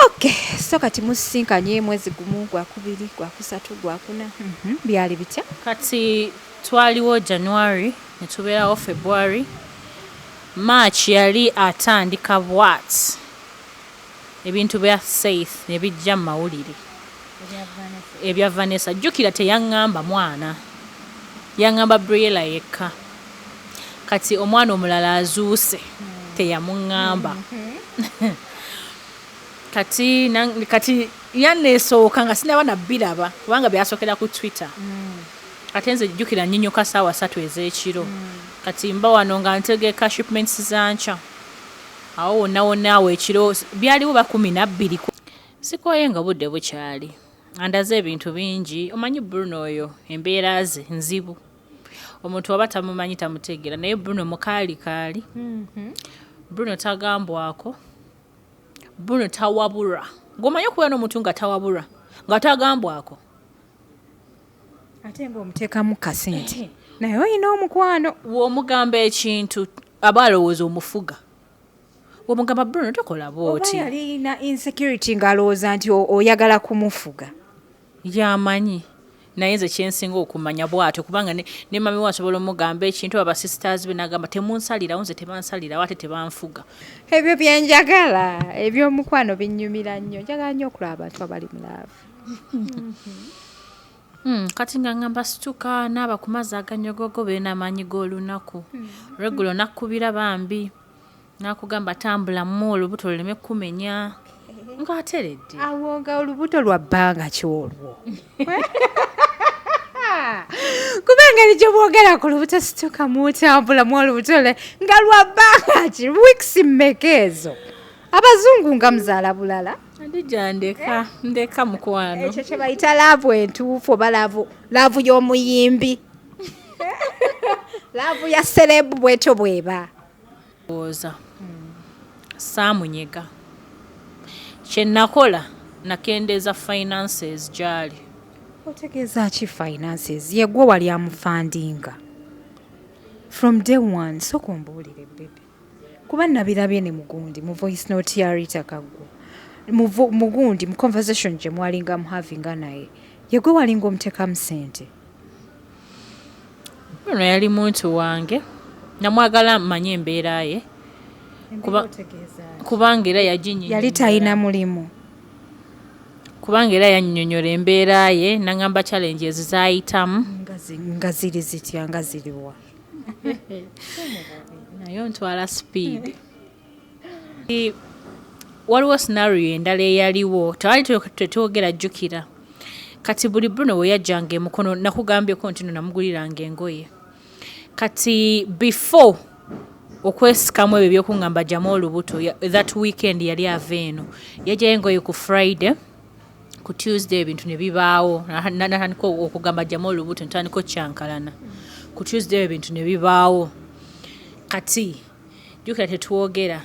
Okay, so kati musinkanye mwezi gumu gwa kubiri gwa kusatu gwa kuna byali bitya kati twaliwo January ne tubeerawo February. March yali atandika bwat ebintu bya Faith ne bijja mu mawulire ebya Vanessa. Jjukira teyaŋŋamba mwana, yaŋŋamba Briella yekka. Kati omwana omulala azuuse teyamuŋŋamba. Kati yanneesooka nga sinaba nabbiraba kubanga byasookera ku Twitter. Kati nze jjukira nnyinyoka ssaawa 3 ez'ekiro. Kati mba wano nga ntegeka shipments za nkya. Awo wonna awo ekiro byaliwo ba 12. Sikooye nga budde bukyali. Andaze ebintu bingi. Omanyi Bruno oyo embeera ze nzibu. Omuntu aba tamumanyi tamutegeera naye Bruno mukaalikaali. Bruno tagambwako. Bruno tawabura. Ng'omanyi okubeera n'omuntu nga tawabura nga tagambwako. Ate ng'omuteekamu kasente naye olina omukwano. W'omugamba ekintu aba alowooza omufuga. W'omugamba Bruno tokola bw'oti. Oba yalina insecurity ng'alowooza nti oyagala kumufuga. Yamanyi naye nze kyensinga okumanya bw'atyo kubanga ne mami we asobola omugamba ekintu aba sisters be n'agamba temunsalirawo nze tebansalirawo ate tebanfuga. Ebyo byenjagala eby'omukwano binnyumira nnyo. Njagala nnyo okulaba abantu abali mu laavu. Kati nga ngamba situka naaba ku mazzi aganyogogo beena amaanyi g'olunaku. Regulo nakkubira bambi nakugamba tambula mu olubuto luleme kumenya ng'ateredde. Awo nga olubuto lwa bbanga ki olwo? Kubanga ni gye bwogera ku lubuto situka mutambula mu olubuto le nga lwa bbanga ki weeks mmeka ezo? Abazungu nga muzaala bulala. Ndija ndeka mukwano. Ekyo kye bayita laavu entuufu oba laavu y'omuyimbi. Laavu ya serebu bwetyo bweba. Oza. Saamunyega. Kye nakola nakendeeza finances gyali. Otegeeza ki finances? Ye gwe wali amufandinga. From day one sooka ombuulire bebe. Kuba nabirabye ne mugundi mu voice note ya Rita Kaggo. Mugundi mu conversation gye mwalinga muhavinga naye. Ye gwe walinga omuteekamu ssente. Ono yali muntu wange. Namwagala mmanye embeera ye. Kubanga era yaginyinyonyola. Yali talina mulimu. Kubanga era yannyonnyola embeera ye n'angamba challenges z'ayitamu. Nga ziri zitya nga ziriwa. Naye ntwala speed. Waliwo scenario endala eyaliwo twali tetwogera jjukira. Kati buli Bruno we yajjanga emukono nakugambyeko nti no namuguliranga engoye. Kati before okwesikamu ebyo by'okuŋŋamba jjamu olubuto that weekend yali ava eno yajjayo engoye ku Friday ku Tuesday ebintu ne bibaawo natandika okugamba jjamu olubuto ntandika okyankalana ku Tuesday ebintu ne bibaawo. Kati jjukira tetwogera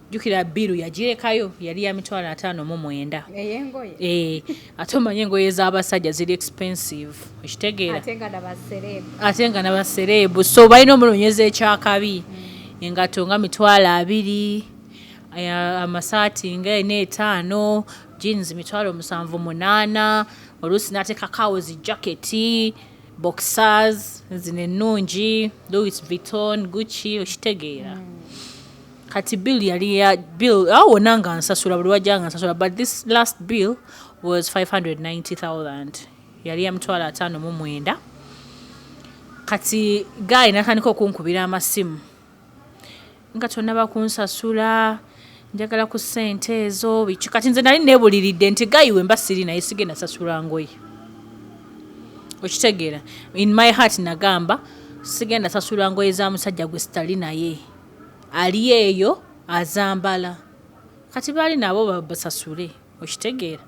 jjukira biru yagirekayo yali ya 59,000. Ey'engoye? Ate omanye engoye z'abasajja ziri expensive okitegeera ate nga n'abasereebu so balina omunoonyeza ekyakabi. Engato nga 20,000, amasaati nga 45, jeans 7,800, oluusi n'ateekako zi jaketi, boxers zino ennungi, Louis Vuitton, Gucci okitegeera. Kati bill yali ya bill awo wonna nga nsasula buli wajja nga nsasula but this last bill was 590,000. Yali ya 59,000. Kati guy natandika okunkubira amasimu. Nga tonnaba kunsasula njagala ku ssente ezo biki. Kati nze nali neebuliridde nti gayiwe mba siri naye sigenda sasula ngoye okitegeera. In my heart nagamba sigenda sasula ngoye za musajja gwe sitali naye ali eyo azambala. Kati baali nabo basasule okitegeera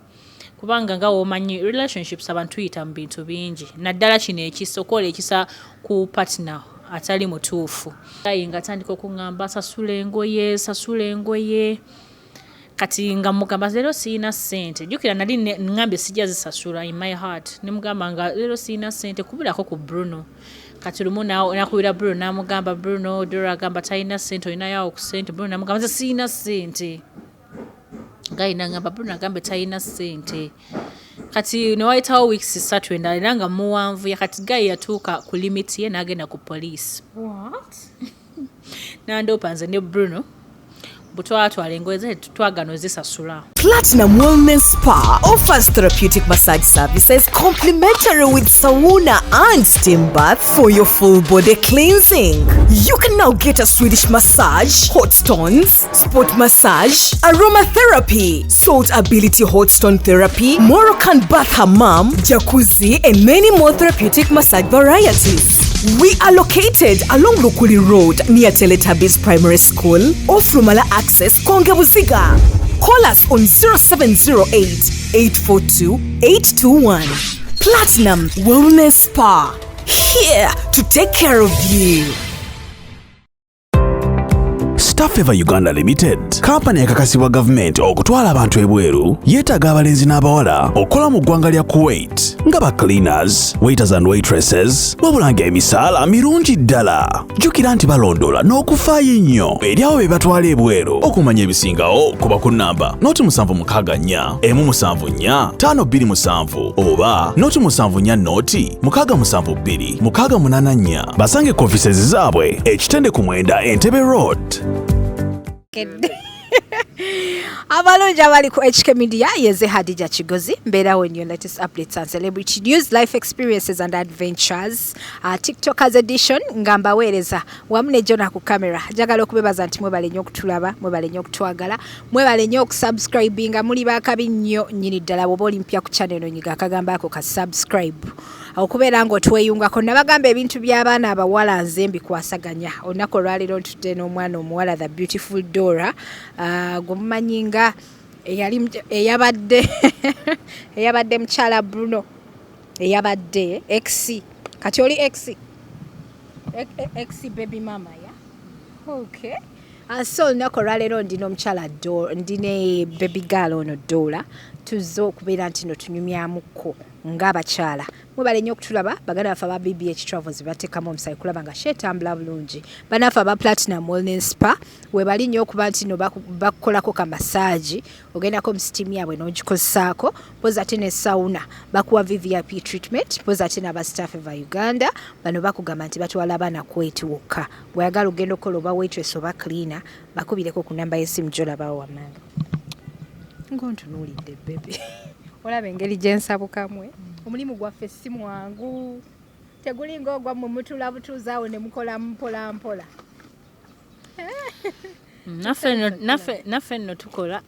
kubanga nga womanyi relationships abantu tuyita mu bintu bingi naddala kino ekisokola ekisa ku partner atali mutuufu. Ayi nga tandika okuŋŋamba sasula engoye. Kati nga mugamba leero sirina ssente. Jjukira nali ŋŋambye sijja zisasula in my heart. Ne mugamba nga leero sirina ssente kubirako ku Bruno. Kati lumu nakubira Bruno n'amugamba Bruno Dora agamba talina ssente olinayo awo ku ssente. Bruno n'amugamba nze sirina ssente. Guy nangamba Bruno agambe talina ssente kati ne wayitawo weeks 3 endala era nga muwanvu yakati Guy yatuuka ku limit ye n'agenda ku police. What? Nandoopa nze ne Bruno butwatwala engoye ze twagano zisasula. Platinum Wellness Spa offers therapeutic massage services complimentary with sauna and steam bath for your full body cleansing. You can now get a Swedish massage, hot stones, spot massage, aromatherapy, salt ability hot stone therapy, Moroccan bath hammam, jacuzzi, and many more therapeutic massage varieties. We are located along Lukuli Road near Teletubbies Primary School or Frumala Access, Kongebuziga. Call us on 0708 842 821. Platinum Wellness Spa, here to take care of you. Staffever Uganda Limited, kampani yakakasibwa government okutwala abantu ebweru, yeetaaga abalenzi n'abawala okukola mu ggwanga lya Kuwait nga ba cleaners, waiters and waitresses, wabula ng'emisaala mirungi ddala. Jjukira nti balondola n'okufaayo ennyo eri abo be batwala ebweru. Okumanya ebisingawo kuba ku nnamba noti 764 174 527 oba noti 74 noti 672 684. Basange ku offices zaabwe ekitende ku Mwenda Entebbe Road. Abalungi abali ku HK Media yeze Hadija Kigozi mbeera when your latest updates and celebrity news, life experiences and adventures. TikTokers edition ngamba weereza wamu ne Jona ku camera. Jagala okubebaza nti mwebale nnyo okutulaba, mwebale nnyo okutwagala, mwebale nnyo okusubscribinga, muli bakabi nnyo nnyini ddala bw'oba oli mpya ku channel nyiga akagamba ako ka subscribe. Okubeera ng'otweyungako nabagamba ebintu by'abaana abawala nze mbikwasaganya. Olunaku olwaleero ntudde n'omwana omuwala the beautiful Dora gumumanyi nga eyabadde mukyala Bruno eyabadde ex kati oli ex baby mama ya okay. So olunaku olwaleero ndina omukyala ndine baby girl ono Dora tuzze okubeera nti no tunyumyamuko ng'abakyala. Mwebale nnyo okutulaba baganda baffe aba BBH Travels bateekamu omusayi kulaba nga shetambula bulungi. Banaffe aba Platinum Wellness Spa webali nnyo okuba nti no bakukolako ka massage ogendako mu sitiimu yaabwe n'ogikozesaako poza ate ne sauna bakuwa VVIP treatment poza ate n'aba Staffever Uganda bano bakugamba nti batwala abaana Kuwait wokka. Bw'ayagala ogenda okukola oba waitress oba cleaner bakubireko ku namba y'essimu gy'olabawo wammanga. Ngontunuulidde bebe. Olaba engeri gye nsabukamwe. Omulimu gwaffe si mwangu. Tegulinga ogwa mu mutula butuuzaawo ne mukola mpola mpola. Naffe nno tukola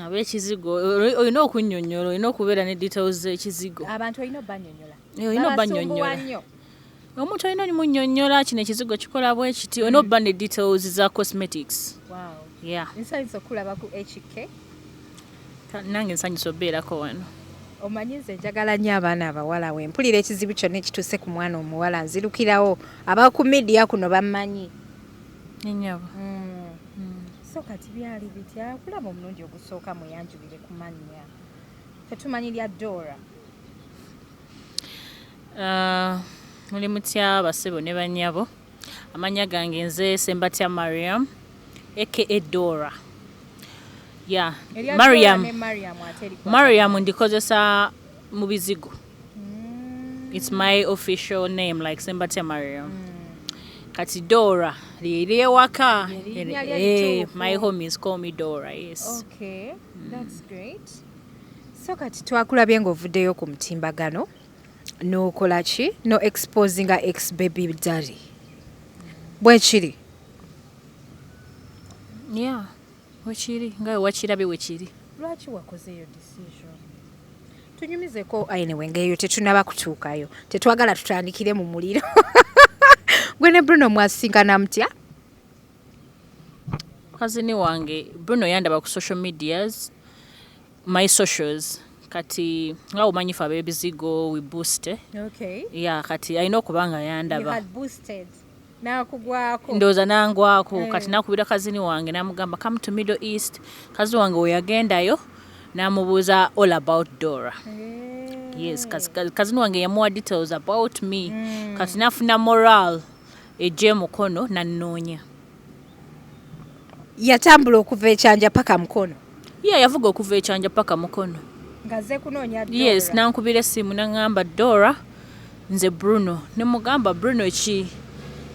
ab'ekizigo olina okunnyonnyola, olina okubeera ne details z'ekizigo. Abantu olina obbannyonnyola. Olina obbannyonnyola. Omuntu olina omunnyonnyola kino ekizigo kikola bwe kiti, olina obba ne details za cosmetics. Wow. Yeah. Nsanyusa okulaba ku HK. Nange nsanyusa obeerako wano. Omanyi nze njagala nnyo abaana abawala we mpulira ekizibu kyonna ekituuse ku mwana omuwala nzirukirawo aba ku media kuno bammanyi. Nenyabo. So kati byali bitya kulaba omulundi ogusooka muyanjulire ku mannya. Tetumanyi lya Dora. Muli mutya basebo ne bannyabo. Amanya gange nze Sembatya Mariam aka Dora. Yeah, Mariam ndikozesa mu bizigo. It's my official name like Sembatya Mariam. Kati Dora lye waka. My homies call me Dora, yes. Okay, that's great. So kati twakulabye ng'ovuddeyo ku mutimbagano n'okola ki no exposing a ex baby daddy. Bwe kiri? Yeah. Wachiri ngawe wachirabe wechiri. Lwaki wakoze eyo decision? Tunyumizeko anyway ngeyo tetunaba kutuukayo. Tetwagala tutandikire mu muliro. Gwe ne Bruno mwasinkana mutya? Kazini wange Bruno yandaba ku social medias, my socials. Kati nga umanyi fa bebizigo we boost. Okay. Yeah, kati I know kubanga yandaba. You had boosted. Nakugwako. Ndoza nangwako kati nakubira kazini wange namugamba come to Middle East. Kazi wange oyagendayo namubuuza all about Dora. Yes, kazini wange yamuwa details about me. Kati nafuna moral eje mukono na nnoonya. Yatambula okuva ekyanja paka mukono. yavuga okuva ekyanja paka mukono. Ngaze kunoonya Dora. Yes, nankubira essimu nangamba Dora nze Bruno. Ne mugamba Bruno ki?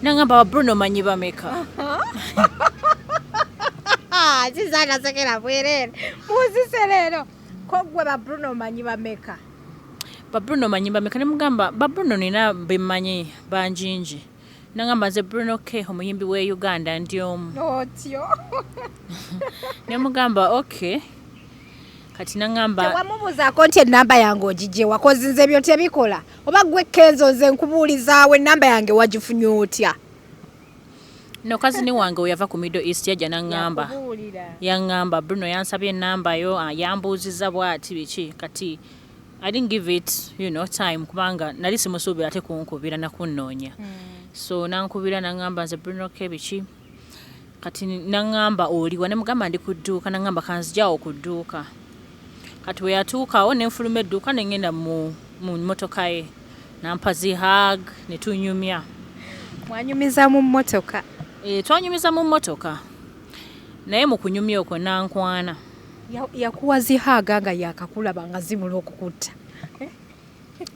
Nangamba Bruno manyi bameka. Zizana sekera bwerere. Muzise lero. Ko gwe ba Bruno manyi bameka. Ba Bruno manyi bameka ne mugamba ba Bruno nina bemanyi banjinji. Nangamba nze Bruno ke omuyimbi we Uganda ndi omu. Otyo. Ne mugamba okay. Kati nangamba wamubuza konti enamba yange ogije wakozinze byo tebikola oba gwe Kenzo nze nkubuulizaawe enamba yange wagifunye otya. No kazini wange oyava ku Middle East yaja nangamba. Yangamba Bruno yansabye enamba yo yambuuziza bwati biki kati I didn't give it time kubanga nali simusuubira ate kunkubira na kunnoonya. So nankubira nangamba nze Bruno ke biki kati nangamba oliwa ne mugamba ndi ku dduuka nangamba kanzijjawo ku dduuka. Kati we yatuukawo ne nfuluma edduuka ne ngenda mu mmotoka ye nampa hug ne tunyumya. Mwanyumiza mu mmotoka? Twanyumiza mu mmotoka naye mu kunyumya okwo nankwana. Yakuwa zihaga nga yakakulaba nga zibula okukutta.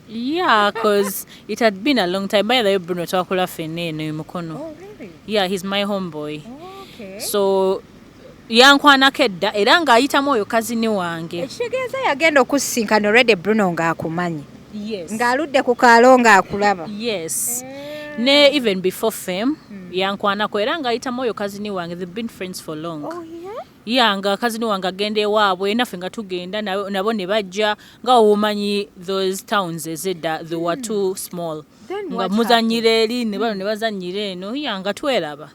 Yeah, because it had been a long time. By the way, Bruno twakula fene no mukono. Oh, really? Yeah, he's my homeboy. Oh, okay. So yankwana kedda era ng'ayitamu oyo kazini wange. Ekitegeeza yagenda okusinkana already Bruno ng'akumanyi. Yes. Ng'aludde ku kaalo ng'akulaba. Yes. Ne even before fame yankwanako era ng'ayitamu oyo kazini wange. They've been friends for long. Oh, yeah? Yeah, nga kazini wange agenda ewaabwe naffe nga tugenda nabo ne bajja nga womanyi those towns ezedda they were too small. Nga muzannyira eri ne bano ne bazannyira eno nga tweraba.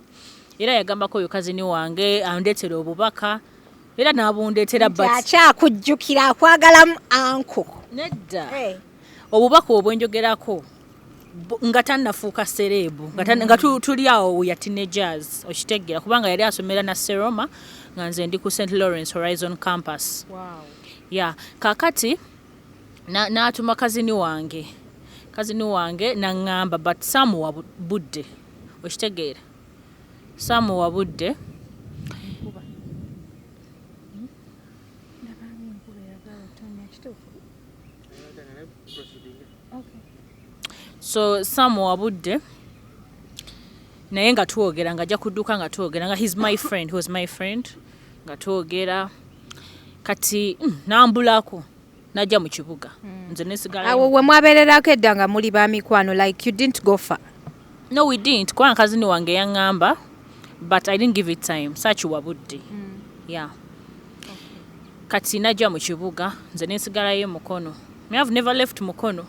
Era yagambako oyo kazini wange andeetera obubaka era n'abundeetera akyakujjukira akwagalamu anko. Nedda. Obubaka obwenjogerako nga tannafuuka serebu nga tuli awo ya teenagers okitegeera kubanga yali asomera na Seroma nga nze ndi ku St. Lawrence Horizon Campus. Wow. Yeah, kakati n'atuma kazini wange nangamba but samuwa budde okitegeera samuwa budde. So samuwa budde naye nga twogera nga ajja kudduka nga twogera nga he's my friend, he was my friend nga twogera kati nambulako najja mu kibuga nze nesigala. Awo we mwabeererako edda nga muli ba mikwano like you didn't go far? No, we didn't. Kwa kazini wange yangamba but I didn't give it time. Sachiwa budde. Yeah. Okay. Kati najja mu kibuga nze nesigalayo mukono. I have never left mukono.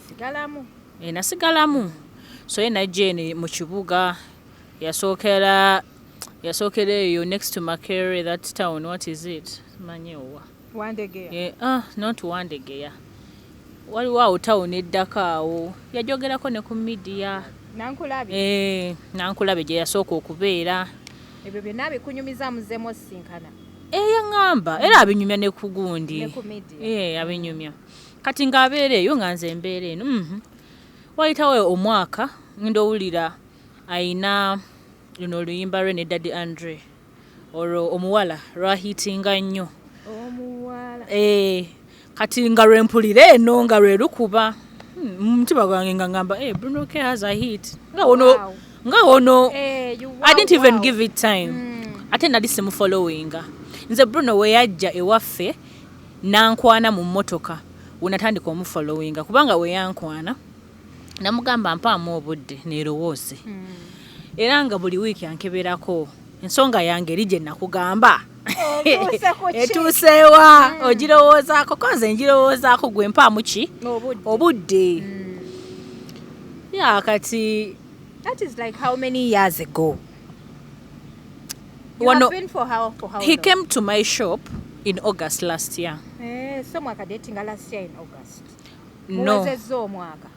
Sigalamu. Nasigalamu. So ye najje ne mu kibuga yasookera eyo next to Makere, that town, what is it? Manyewa. Wandegeya. Yeah, not Wandegeya. Waliwo awo town eddaka awo. Yajogerako ne ku media. Nankulabe. Nankulabe gye yasooka okubeera. Ebyo byonna bikunyumiza muzeemo sinkana. Yangamba era abinyumya ne ku gundi. Ne ku media. Abinyumya. Kati ng'abeera eyo nga nze embeera eno. Wayitawo omwaka ndowulira ayina luno oluyimba lwe ne Daddy Andre olwo omuwala lwahitinga nnyo. Omuwala. Kati nga lwempulira eno nga lwe lukuba mutima gwange nga ngamba Bruno K has a hit nga wono I didn't even give it time. Ate nali simu followinga nze Bruno we yajja ewaffe nankwana mu mmotoka unatandika omufollowinga kubanga we yankwana namugamba mpaamu obudde neerowooze era nga buli wiiki ankeberako ensonga yange eri gye nakugamba etuuseewa ogirowoozaako koze njirowoozaako gwe mpaamu ki obudde. Kati that is like how many years ago? You have been for how he long? Came to my shop in August last year. So mwaka dating last year in August? No. Muwezezza omwaka?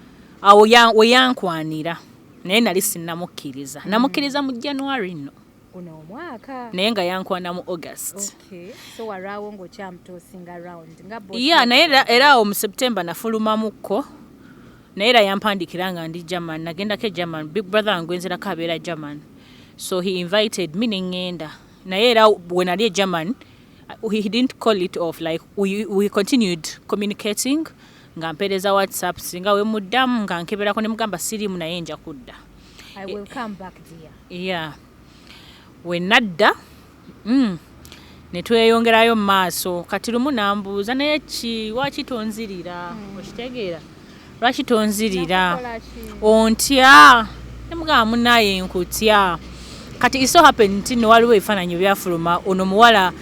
Awo we yankwanira naye nali sinnamukkiriza. Namukkiriza mu January nno. Guno omwaka? Naye nga yankwana mu August. Okay. So waraawo ng'okyamutoosinga round. Naye era awo mu September nafulumamukko. Naye era yampandikira nga ndi German. Nagendako German. Big brother angwenzerako abeera German. So he invited me ne ngenda. Naye era bwe nali German he didn't call it off, like we continued communicating nga mpereza WhatsApp singa we muddamu nga nkeberako ne mugamba sirimu naye nja kudda. I will come back dear. Yeah. When nadda ne tweyongerayo maaso kati lumu nambuuza naye waki tonzirira okitegeera lwaki tonzirira ontya ne mugamba munaye nkutya kati iso happen nti no waliwo ebifaananyi byafuluma ono muwala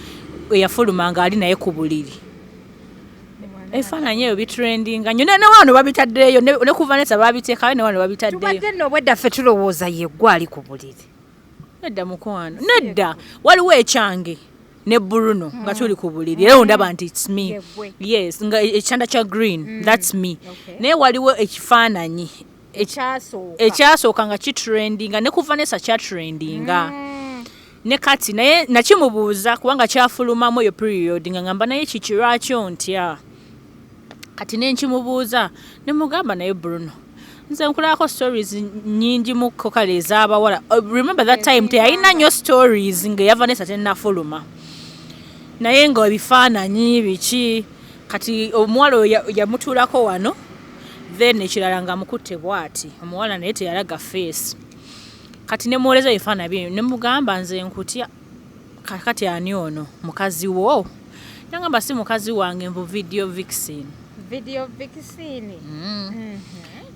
eyafuluma nga ali naye ku buliri ebifaananyi ebyo bitrendinga nnyo ne wano babitaddeyo ne ku Vanessa babiteekayo ne wano babitaddeyo tubadde nno obwedda ffe tulowooza yeggwa ali ku buliri nedda mukwano nedda waliwo ekyange ne Bruno nga tuli ku buliri era ondaba nti it's me yes nga ekyanda kya green that's me naye waliwo ekifaananyi ekyasooka nga kitrendinga ne ku Vanessa kyatrendinga ne kati naye nakimubuuza kubanga kyafulumamu eyo period nga ngamba naye kikirwakyo ntya kati nenkimubuuza ne mugamba naye Bruno nze nkulako stories nyingi mu kokale ez'abawala remember that time teyalina nnyo stories nga ya Vanessa tennafuluma naye nga ebifaananyi biki kati omuwala yamutuulako wano then ekirala nga mukutte bw'ati omuwala naye teyalaga face kati ne muwoleza ebifaananyi bye ne mugamba nze nkutya kati ani ono mukazi wo nangamba si mukazi wange mbu video vixen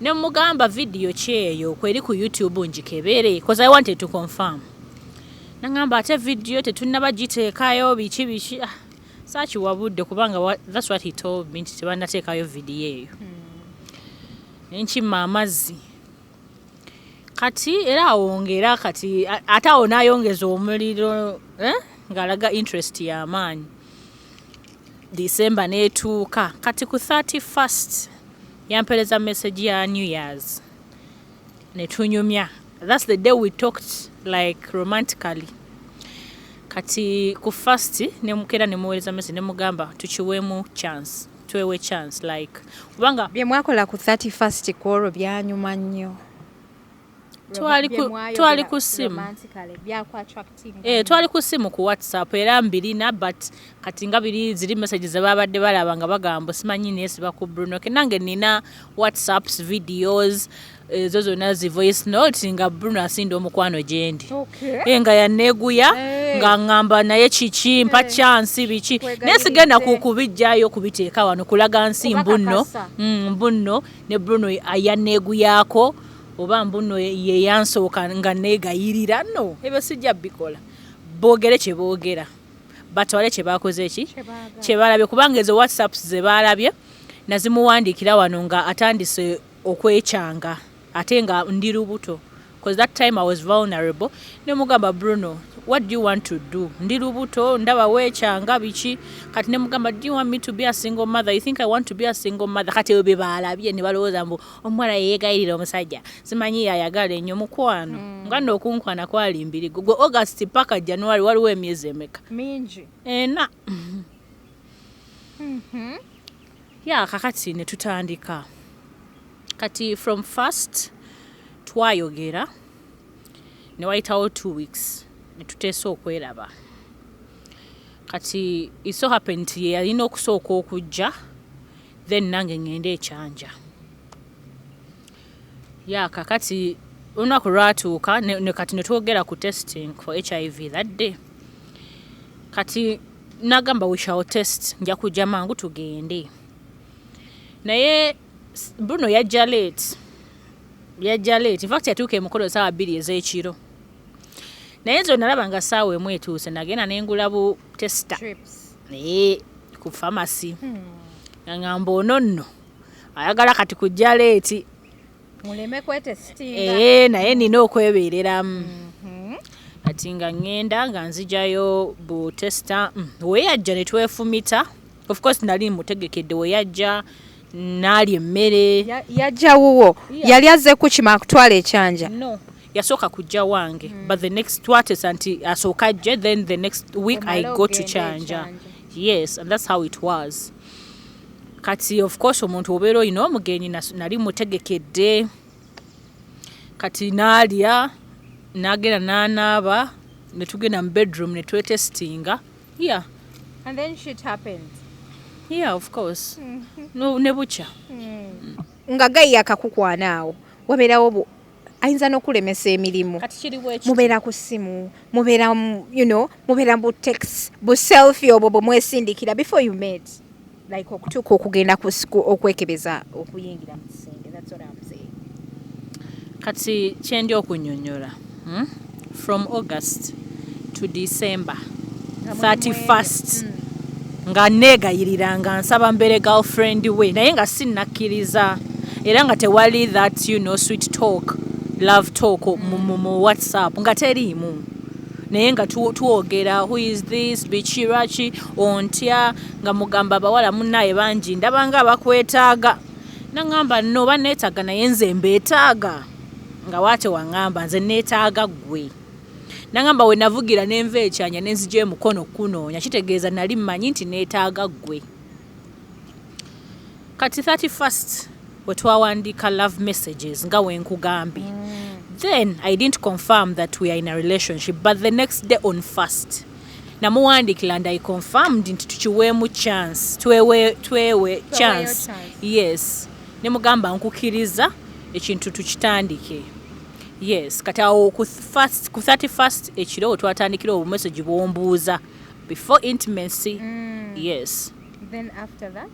ne mugamba video kyeyo kweri ku YouTube njikebere because I wanted to confirm nangamba ate video tetunaba giteekayo biki sachi wabudde kubanga that's what he told me nti tebanateekayo video eyo nkima amazzi kati era awongera kati ate awo n'ayongeza omuliro ng'alaga interest y'amaanyi December neetuuka kati ku 31st yampereza message ya New Year's netunyumya that's the day we talked like romantically kati ku first nemukera nemuweleza message nemugamba tukiweemu chance tuwewe chance like kubanga bye mwakola ku 31st kworo byanyuma nnyo twali ku simu twali ku simu ku WhatsApp era mbirina but kati nga biri ziri messages zababadde balaba nga bagamba simanyi nesiba ku Bruno kenange nina WhatsApps videos ezo zonna zi voice note nga Bruno asindo omukwano gyendi nga yaneguya nga ngamba naye kiki mpa chance biki nesigenda kukubijjayo kubiteeka wano kulaga nsi mbunno ne Bruno ayaneguyako oba mbuno ye yansooka nga negayirira no ebyo sijja bikola boogere kye boogera batwale kye bakoze eki kye balabye kubanga ezo WhatsApps ze balabye nazimuwandiikira wano nga atandise okwekyanga ate nga ndi lubuto because that time I was vulnerable ne mugamba Bruno what do you want to do ndi lubuto ndaba wekyanga biki kati ne mugamba do you want me to be a single mother you think I want to be a single mother kati obe balabye ne balowooza mbu omwana yeegayirira omusajja simanyi yayagala ennyo mukwano nga nno okunkwana kwali mbiri gwe August paka January waliwo emyezi emeka mingi ena ya kakati ne tutandika kati from first twayogera ne wayitawo 2 weeks netuteesa okweraba kati iso happened yalina okusooka okujja then nange ngende ekyanja ya kakati olunaku lwatuuka kati netwogera ku testing for HIV that day kati nagamba we shall test nja kujja mangu tugende naye Bruno yajja late in fact yatuuka emukolo saawa 2 ez'ekiro naye nzo nalaba nga saawa emu etuuse nagenda nengula bu testa ku pharmacy ngamba ono nno ayagala kati kujja late muleme kwetestinga naye nina okwebeereramu kati nga ngenda nga nzijayo bu testa weyajja ne twefumita of course nali mutegekedde weyajja nali emmere yajja wuwo yali azze kukima kutwala ekyanja no yasooka kujja wange but the next twatesa nti asooka ajje then the next week I go to Chanja yes and that's how it was kati of course omuntu obeera olina omugenyi nali mutegekedde kati naalya nagenda nanaaba netugenda mu bedroom netwetestinga And then shit happened. Yeah, of course. No, ne bukya. Nga gayi yakakukwana awo wabeerawo ayinza n'okulemesa emirimu Kati kiri bwekiti. mubeera ku ssimu mubeera mubeera bu text bu selfie obwo bwe mwesindikira before you met like okutuuka okugenda ku okwekebeza okuyingira mu kisenge. That's what I'm saying. Kati kyendi okunnyonnyola from August to December 31st nga neegayirira nga nsaba mbeere girlfriend we naye nga sinnakkiriza era nga tewali that sweet talk love talk mu WhatsApp nga teriimu naye nga tuwogera who is this bichirachi ontya nga mugamba abawala munnaye bangi ndabanga abakwetaaga nangamba no baneetaaga naye nze mbeetaaga nga waate waŋŋamba nze neetaaga ggwe nangamba we navugira n'enva ekyanya n'enzija emukono kunoonya kitegeeza nali mmanyi nti neetaaga ggwe kati 31st we twawandiika love messages nga we nkugambye then I didn't confirm that we are in a relationship but the next day on 1st namuwandikira and I confirmed nti tukiweemu chance twewe chance yes ne mugamba nkukiriza ekintu tukitandike yes kati awo ku 31st ekiro twatandikira obumessage bwombuuza before intimacy yes Then after that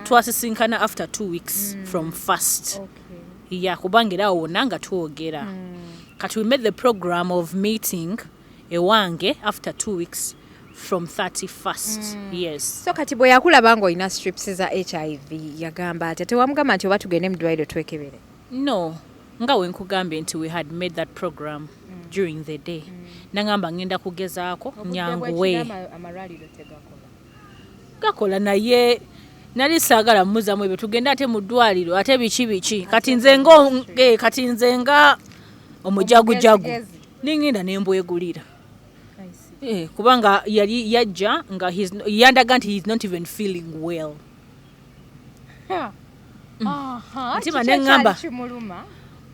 twasisinkana after 2 weeks from 1st okay. yeah kubanga era awo nanga twogera kati we made the program of meeting ewange after 2 weeks from 31st yes so kati bwe yakulaba nga olina strips za HIV yagamba ati tewamugamba nti oba tugende mu ddwaliro twekebere no nga we nkugambye nti we had made that program during the day nangamba ngenda kugezaako nyanguwe amalwaliro tegakola gakola naye nali saagala mmuzamu ebyo tugenda ate mu ddwaliro ate biki kati nze nga omujagujagu ningenda nembwegulira kubanga yali yajja nga yandaga nti he's not even feeling well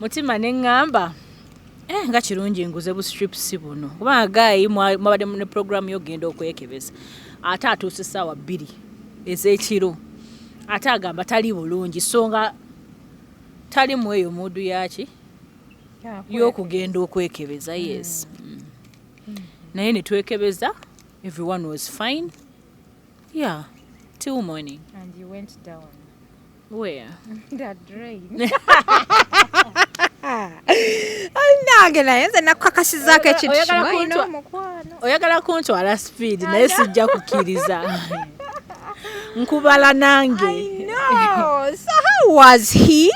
mutima neŋŋamba nga kirungi nguze bu strips buno kubanga gayi mwabadde ne program yogenda okwekebeza ate atuuse essaawa 2 ez'ekiro ate agamba tali bulungi so nga tali mu eyo mudu yaki y'okugenda okwekebeza yes naye ne twekebeza everyone was fine yeah till morning and you went down where that drain nange naye nze nakukakasizaako ekintu kino oyagala kuntwala speed naye sijja kukkiriza nkubala nange no so how was he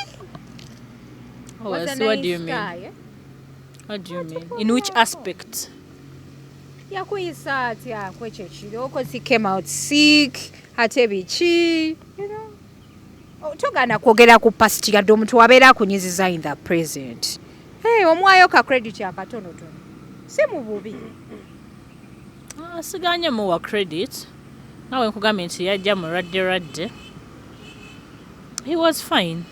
what do you mean what do you mean in which aspect yakuyisa atya kwekyo ekiro cause he came out sick ate biki togana kwogera ku past yadde omuntu wabeera akunyiziza in the present omwayo ka credit akatonotono si mu bubi siganye muwa credit nawe nkugambye nti yajja muradde he was fine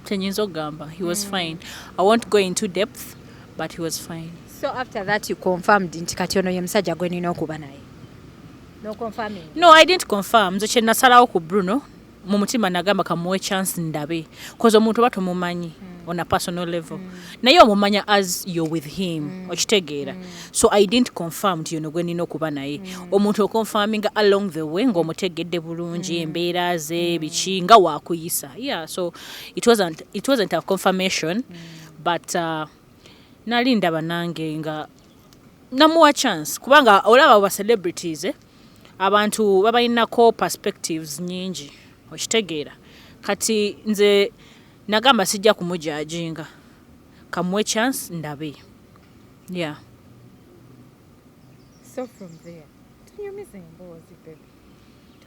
tenyinza okugamba he was fine I won't go into depth but he was fine so after that you confirmed nti kati ono ye musajja gwe nina okuba naye no confirming no I didn't confirm nze kye nasalawo ku Bruno mu mutima nagamba kamuwe chance ndabe cause omuntu batumumanyi on a personal level naye omumanya as you're with him okitegeera so I didn't confirm nti ono gwe nina okuba naye omuntu okonfirminga along the way ng'omutegedde bulungi embeera ze biki nga waakuyisa yeah so it wasn't a confirmation but nali ndaba nange nga namuwa chance kubanga olaba ba celebrities abantu babalinako perspectives nyingi okitegeera kati nze nagamba sijja kumujajinga kamuwe chance ndabe yeah so from there tunyumize emboozi baby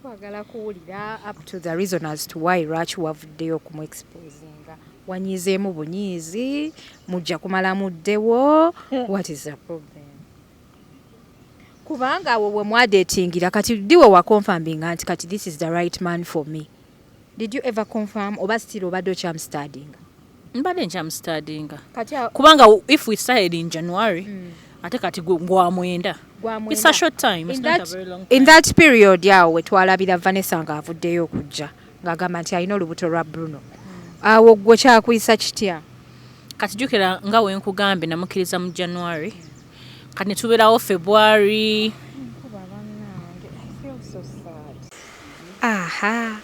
twagala kuwulira up to the reason as to why Rach wavuddeyo okumuexposinga wanyizeemu bunyiizi mujja kumala muddewo what is the problem kubanga awo bwe mwadetingira kati diwe wakonfirminga nti kati this is the right man for me did you ever confirm oba still obadde okyamstudinga mbadde nkyamstudinga kati kubanga if we started in January ate kati gwa mwenda. It's a short time. It's not a very long time. In that period yawo wetwalabira Vanessa ng'avuddeyo okujja ng'agamba nti alina olubuto lwa Bruno. Awo gwe kyakuyisa kitya? Kati jjukira nga we nkugambe namukkiriza mu January. Kati ne tubeerawo February. Aha.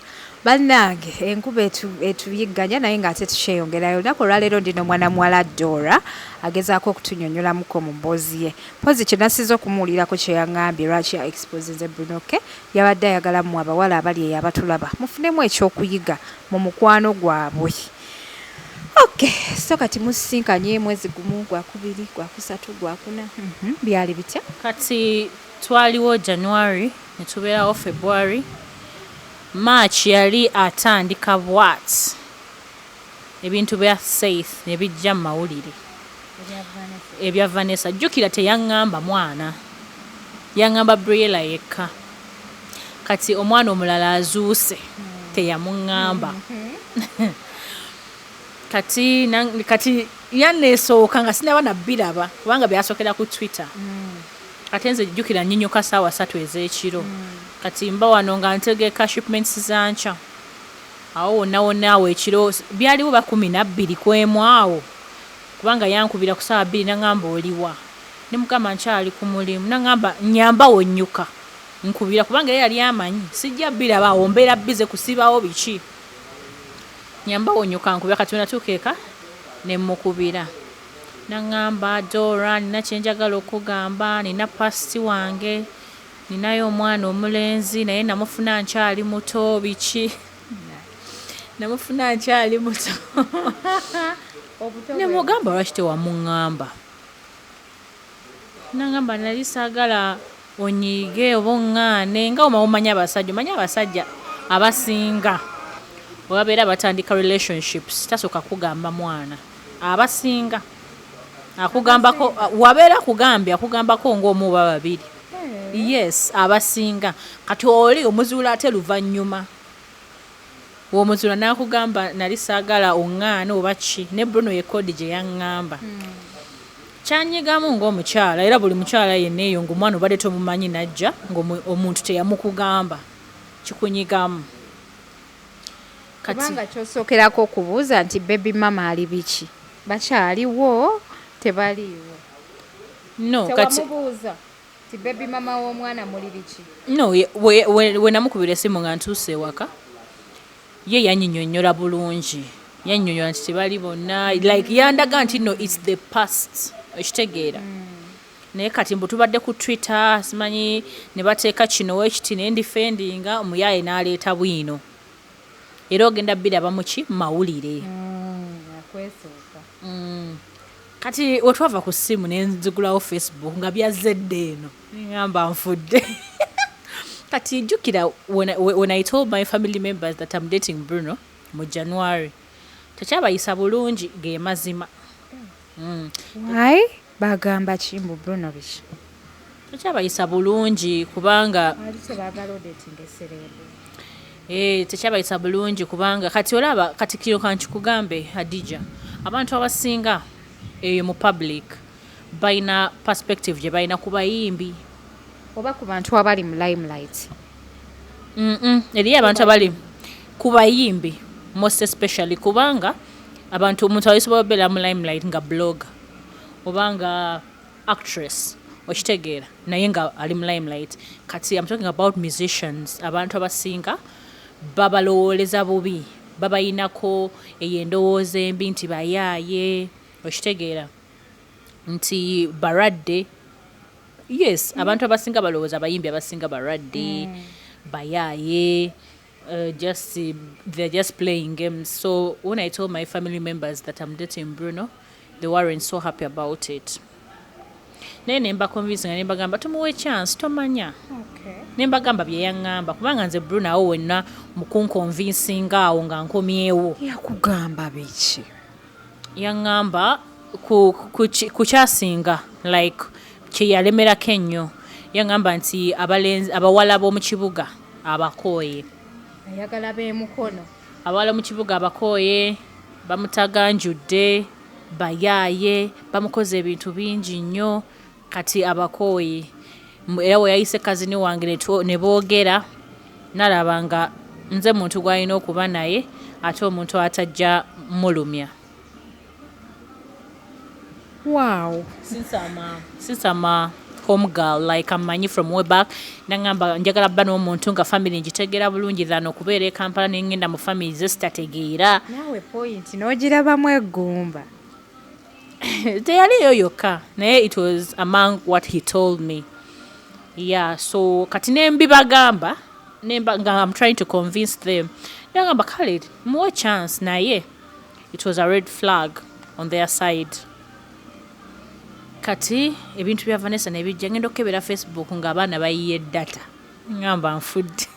Bannange enkuba etuyigganya naye ng'ate tukyeyongerayo. Olunaku olwaleero ndino mwana muwala Dora agezaako okutunyonnyolamukko mu mboozi ye. Mpozi kye nasize okumuwulirako kye yaŋŋambye lwaki ya exposinze Bruno ke yabadde ayagala mu abawala abali eyo abatulaba mufunemu ekyokuyiga mu mukwano gwabwe. Okay, so kati musisinkanye mwezi gumu gwakubiri gwakusatu gwakuna byali bitya? Kati twaliwo January ne tubeerawo February. March yali atandika bwat ebintu bya Faith ne bijja mu mawulire ebya Vanessa. Jjukira teyaŋŋamba mwana, yaŋŋamba Briella yekka. Kati omwana omulala azuuse teyamuŋŋamba. Kati yanneesooka nga sinaba nabbiraba kubanga byasookera ku Twitter. Ate nze jjukira nnyinnyuka ssaawa 3 ez'ekiro. Kati mba wano nga ntegeka shipments za nkya. Awo wonna awo ekiro byaliwo ba 12 kwemu awo. Kubanga yankubira ku ssaawa 2 n'aŋŋamba oliwa. Ne mugamba nkyali ku mulimu n'aŋŋamba nnyamba wonnyuka. Nkubira kubanga yali amanyi sijja bbiraba awo mbeera bbize kusibawo biki. Nyamba wonnyuka nkubira kati natuuka ne mmukubira. N'aŋŋamba Dora nina kye njagala okugamba, nina pasti wange. Ninayo omwana omulenzi naye namufuna nkyali muto biki. Namufuna nkyali muto. Ne mugamba lwaki tewamuŋŋamba. N'aŋŋamba nali saagala onyiige oba oŋŋaane nga omanyi abasajja. Omanyi abasajja abasinga bwe babeera batandika relationships tasooka kugamba mwana. Abasinga akugambako wabeera kugambye akugambako ng'omu oba babiri. Yes, abasinga. Kati oli omuzuula ate luvannyuma. Omuzuula n'akugamba nali saagala oŋŋaane oba ki. Ne Bruno ye kodi gye yaŋŋamba. Kyanyigamu ng'omukyala era buli mukyala yenna eyo ng'omwana obadde tomumanyi najja ng'omuntu teyamukugamba. Kikunyigamu. Kubanga kyosookerako okubuuza nti baby mama ali biki? Bakyaliwo tebaliiwo? No, kati tewamubuuza ti baby mama w'omwana muli biki? No, we namukubira essimu nga ntuuse ewaka ye yannyinnyonnyola bulungi. Yannyonnyola nti tebali bonna like yandaga nti no it's the past. Ekitegeera. Naye kati mbu tubadde ku Twitter simanyi ne bateeka kino wekiti ne ndifendinga omuyaaye n'aleeta bwino. Era ogenda bbiraba mu ki mawulire. Akwesooka. Kati wetwava ku ssimu ne nzigulawo Facebook nga byazedde eno. Ngamba nfudde. Kati jjukira when I told my family members that I'm dating Bruno mu January. Tekyabayisa bulungi ge mazima. Why? Bagamba kimbu Bruno biki? Tekyabayisa bulungi kubanga Ali tebaagala odating eserebo. Tekyabayisa bulungi kubanga kati olaba kati kiro kankikugambe Hadija. Abantu abasinga eyo mu public bayina perspective gye bayina ku bayimbi. Oba ku bantu abali mu limelight. Eriyo abantu abali ku bayimbi most especially kubanga abantu omuntu ayisobola okubeera mu limelight nga blogger oba nga actress okitegeera naye nga ali mu limelight. Kati I'm talking about musicians. Abantu abasinga babalowooleza bubi, babayinako ey'endowooza embi nti bayaaye okitegeera nti baradde. Yes, abantu abasinga balowooza abayimbi abasinga baradde bayaaye. They're just playing games. So when I told my family members that I'm dating Bruno, they weren't so happy about it. Naye nemba convince nga nembagamba tumuwe chance tomanya. Okay. Nembagamba bye yaŋŋamba kubanga nze Bruno awo wenna mukunconvincinga awo nga nkomyewo. Yakugamba biki? Yaŋŋamba ku kyasinga like kye yalemerako ennyo. Yaŋŋamba nti abawala b'omu kibuga abakooye. Ayagala beemukono. Abawala mu kibuga abakooye bamutaganjudde bayaaye bamukoze ebintu bingi nnyo kati abakooyi era we yayise kazini wange ne boogera nalaba nga nze muntu gw'alina okuba naye ate omuntu atajja mulumya. Wow. Since I'm a home girl, like amanyi from way back, nangamba njagala bba n'omuntu nga family ngitegeera bulungi than okubeera e Kampala ne ngenda mu family ze sitategeera. Naawe point n'ogirabamu eggumba. Teyaliyo yokka naye it was among what he told me. Yeah, so kati nembibagamba nga I'm trying to convince them. Nangamba Khalid, more chance naye. It was a red flag on their side. Kati ebintu bya Vanessa nebijja ngenda okebera Facebook ng'abaana bayiye data. Ngamba nfudde.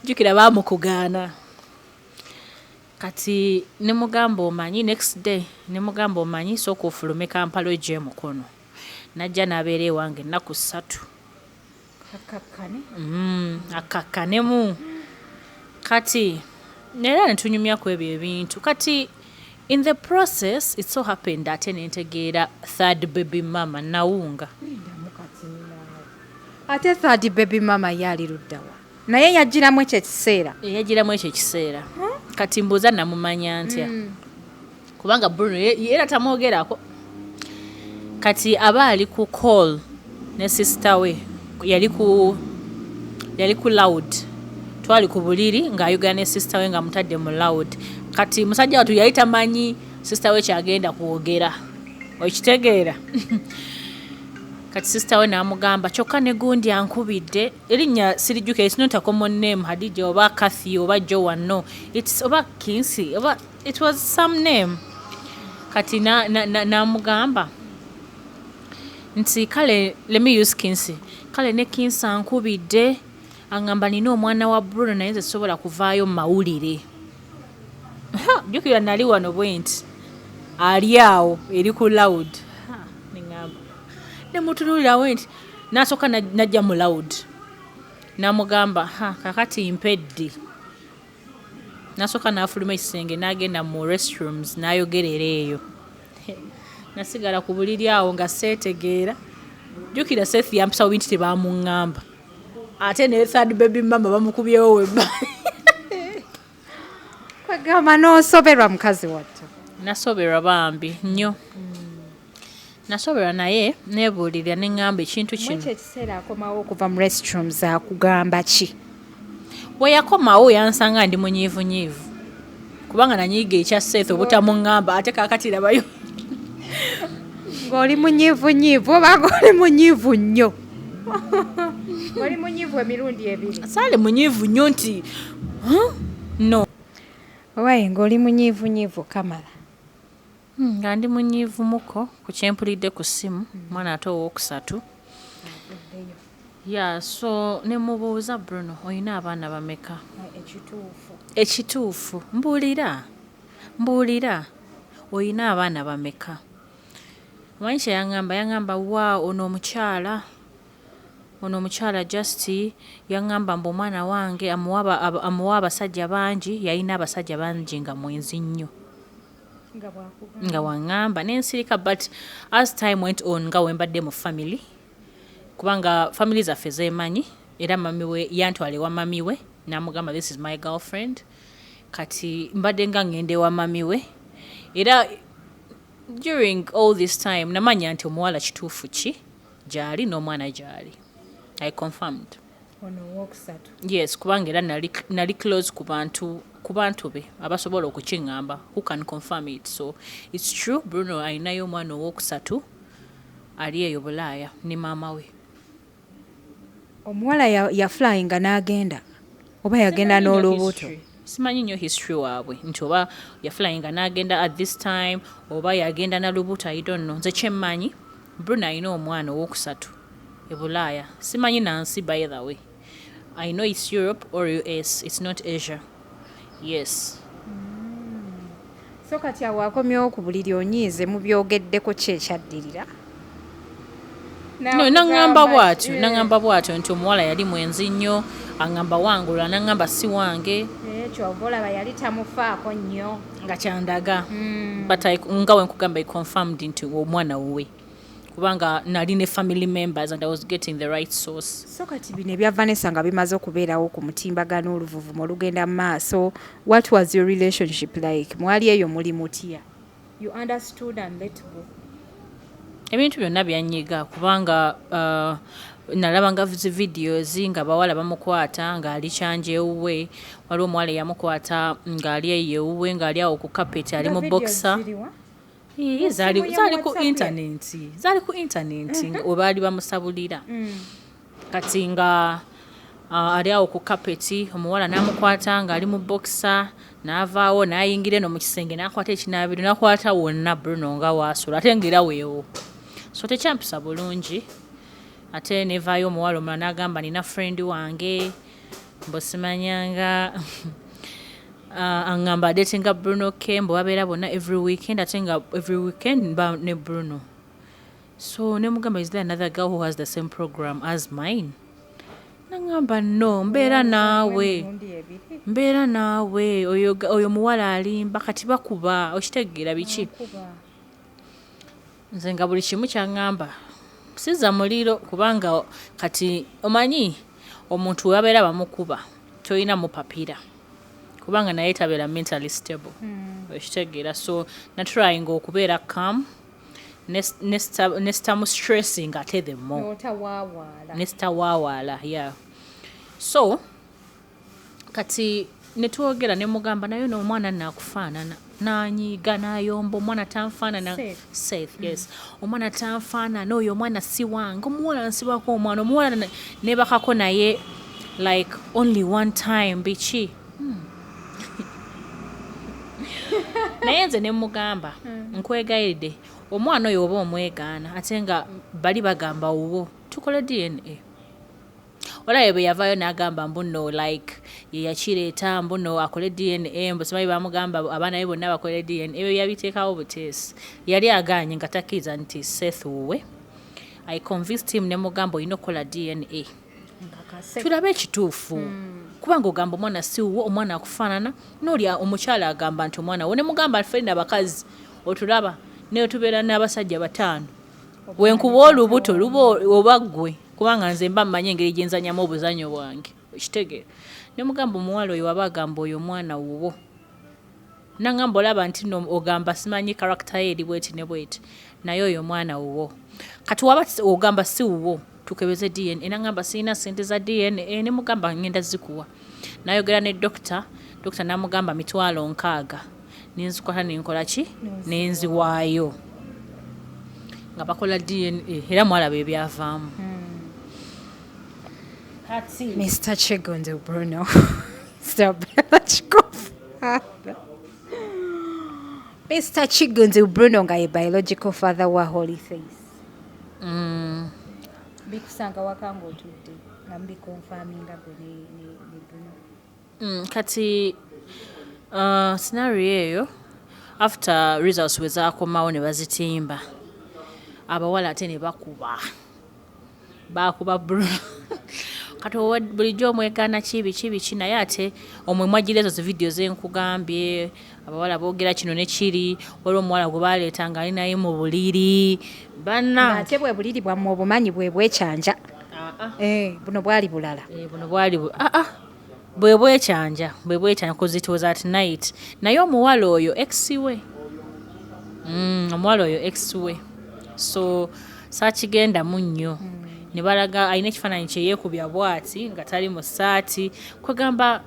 Jukira baamukugaana. Kati ne mugamba omanyi next day ne mugamba omanyi sooka ofulume Kampala ojje mukono. Najja n'abeera ewange ennaku 3. Akakkanemu. Kati nera ne tunyumyako ebyo ebintu. Kati in the process it so happened that nentegeera third baby mama Nawunga. Ate third baby mama yali luddawa. Naye yagiramu ekyo ekiseera. Yagiramu ekyo ekiseera. Kati mbuuza namumanya ntya. Kubanga Bruno era tamwogerako. Kati aba ali ku call ne sister we yali ku loud. Twali ku buliri ng'ayogera ne sister we nga mutadde mu loud. Kati musajja watu yali tamanyi sister we kyagenda kwogera. Okitegeera. Kati sister we n'amugamba kyokka ne gundi ankubidde erinnya sirijjuka, it's not a common name, Hadija oba Kathy oba Joan, no, it's oba Kinsey oba it was some name. Kati n'amugamba nti kale let me use Kinsey, kale ne Kinsey ankubidde angamba nina omwana wa Bruno naye nze sobola kuvaayo mu mawulire. Jjukira nali wano bwenti ali awo eri ku loud. Ne mutunulira wenti n'asooka najja mu loud n'amugamba kakati mpedde. N'asooka n'afuluma ekisenge n'agenda mu restrooms n'ayogerera eyo. Nasigala ku buliri awo nga seetegeera. Jjukira Seth yampisawo bintu tebaamuŋŋamba. Ate ne third baby mama bamukubyewo webba. Kwegamba n'osoberwa mukazi wattu. Nasoberwa bambi nnyo. Nasoberwa naye neebuulirira ne ŋŋamba ekintu kino. Mwekyo ekiseera akomawo okuva mu restrooms akugamba ki? Bwe yakomawo yansanga ndi munyiivunyiivu. Kubanga nanyiiga ekya Seth obutamuŋŋamba ate kaakati rabayo. Ng'oli munyiivunyiivu oba ng'oli munyiivu nnyo? Oli munyiivu emirundi ebiri. Saali munyiivu nnyo nti no. Owaye ng'oli munyiivunyiivu Kamala. Nga ndi munyiivu muko ku kyempulidde ku ssimu mwana ate ow'okusatu. Yeah, so ne mubuuza Bruno oyina abaana bameka? Ekituufu. Mbuulira. Oyina abaana bameka? Omanyi kye yaŋŋamba wa ono omukyala just yaŋŋamba mbu omwana wange amuwa abasajja bangi, yalina abasajja bangi nga mwenzi nnyo. Nga waŋŋamba n'ensirika, but as time went on nga wembadde mu family, kubanga family zaffe zeemanyi era mami we yantwala ewa mami we n'amugamba this is my girlfriend. Kati mbadde nga ŋŋenda ewa mami we era during all this time namanya nti omuwala kituufu ki gyali n'omwana gyali. I confirmed. Ono ow'okusatu. Yes, kubanga era nali close ku bantu be abasobola okukiŋŋamba who can confirm it. So it's true, Bruno alinayo omwana ow'okusatu ali eyo Bulaaya ne maama we. Omuwala yaflyinga n'agenda oba yagenda n'olubuto? Simanyi nnyo history waabwe nti oba yaflyinga n'agenda at this time oba yagenda na lubuto, I don't know. Nze kyemmanyi Bruno alina omwana ow'okusatu e Bulaaya. Simanyi nansi by the way. I know it's Europe or US, it's not Asia. Yes. So kati awo akomyewo ku buliri onyiize mu byogeddeko ki ekyaddirira? Naŋŋamba bw'atyo nti omuwala yali mwenzi nnyo, aŋŋamba wangula n'aŋŋamba si wange. Kyova olaba yali tamufaako nnyo nga kyandaga. But nga we nkugamba I confirmed nti omwana wuwe kubanga nali ne family members and I was getting the right source. So kati bino ebya Vanessa nga bimaze okubeerawo ku mutimbagano oluvuvumo olugenda mu maaso, what was your relationship like? Mwali eyo muli mutya? You understood and let go. Ebintu byonna byanyiga kubanga nalabanga videos nga bawala bamukwata ng'ali kyanjewuwe, waliwo omuwala yamukwata ng'ali eyewuwe ng'ali awo ku carpet ali mu boxer. Zali ku internet we baali bamusabulira. Kati nga ali awo ku carpet omuwala n'amukwata ng'ali mu boxer n'avaawo n'ayingira eno mu kisenge n'akwata ekinaabiro n'akwata wonna Bruno nga waasula ate ng'era weewo. So tekyampisa bulungi. Ate nevaayo omuwala omulala n'agamba nina friend wange mbusimanyanga angamba datinga Bruno Kembo babeera bonna every weekend ate nga every weekend mba ne Bruno. So ne mugamba, is there another girl who has the same program as mine? Nangamba no, mbeera naawe oyo muwala alimba kati bakuba okitegeera biki. Nze nga buli kimu kyangamba siza muliro kubanga kati omanyi omuntu wabeera bamukuba toyina mupapira kubanga naye tabeera mentally stable. Okitegeera, so natrying okubeera calm nestamu stressing ate the more nestawaawala. Yeah, so kati netwogera ne mugamba nayo n'omwana naakufaanana nanyiga nayomba omwana tanfaanana Seth. Yes, omwana tanfaanana oyo omwana si wange, omuwala nsibako omwana omuwala nebakako naye like only one time biki. Naye nze ne mugamba nkwegayiridde omwana oyo oba omwegaana ate nga bali bagamba wuwo tukole DNA. Olaye bwe yavaayo n'agamba mbuno like ye yakireeta mbuno akole DNA mbu simanyi bamugamba abaana be bonna bakole DNA. Ebyo yabiteekawo buteesi. Yali agaanye nga takkiriza nti Seth wuwe. I convinced him ne mugamba olina okukola DNA tulabe ekituufu. Kubanga ogamba omwana si wuwo, omwana akufaanana n'oli omukyala agamba nti omwana wo ne mugamba ffenna abakazi otulaba naye tubeera n'abasajja 5 wenkuba olubuto luba oba ggwe kubanga nze mba mmanyi engeri gye nzanyamu obuzanyo bwange okitegeera. Ne mugamba omuwala oyo waba agamba oyo omwana wuwo nangamba olaba nti no ogamba simanyi character ye eri bweti ne bweti naye oyo omwana wuwo. Kati waba ogamba si wuwo tukebeze DNA nangamba sirina ssente za DNA ne mugamba ngenda zikuwa. Nayogera ne dokita namugamba 60,000 ninzikwata ninkola ki ninziwaayo nga bakola DNA era mwalaba ebyavaamu. Mr. Chigonzo Bruno. Stop. Let's go. Mr. Chigonzo Bruno nga ye biological father wa Holy Face. Bikusanga wakanga otudde nga mbikonfaminga ne Bruno. Kati scenario eyo after results wezakomawo ne bazitimba abawala ate ne bakuba Bruno. Kati bulijjo omwegaana kibi naye ate omwemwagira ezo video zenkugambye abawala boogera kino ne kiri waliwo omuwala gwe baleeta nga ali naye mu buliri banna ate bwe buliri bwammwe obumanyi bwe bwekyanja. Buno bwali bulala. Buno bwali bwe bwekyanja because it was at night. Naye omuwala oyo ex-we omuwala oyo ex-we so saakigenda mu nnyo. Ne balaga alina ekifaananyi kye yeekubya bwati nga tali mu ssaati kwegamba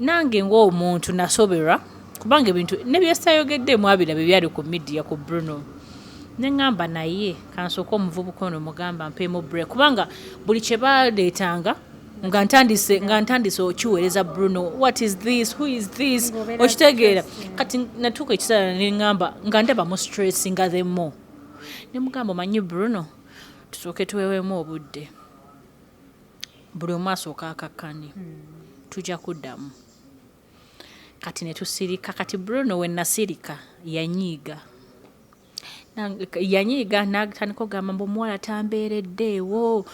nange ng'omuntu nasoberwa kubanga ebintu ne byesitayogedde mwabirabe byali ku media ku Bruno. Ne ngamba naye kansooka omuvubuka ono mugamba mpeemu break kubanga buli kye baleetanga nga ntandise okiweereza Bruno. What is this? Who is this? Okitegeera. Kati natuuka ekiseera ne ngamba nga ndaba mu stress nga the more. Ne mugamba manyi Bruno tusooke tuweweemu obudde buli omu asooka akakkane tujja kuddamu. Kati ne tusirika. Kati Bruno we nasirika yanyiiga n'atandika okugamba mbu omuwala tambeereddeewo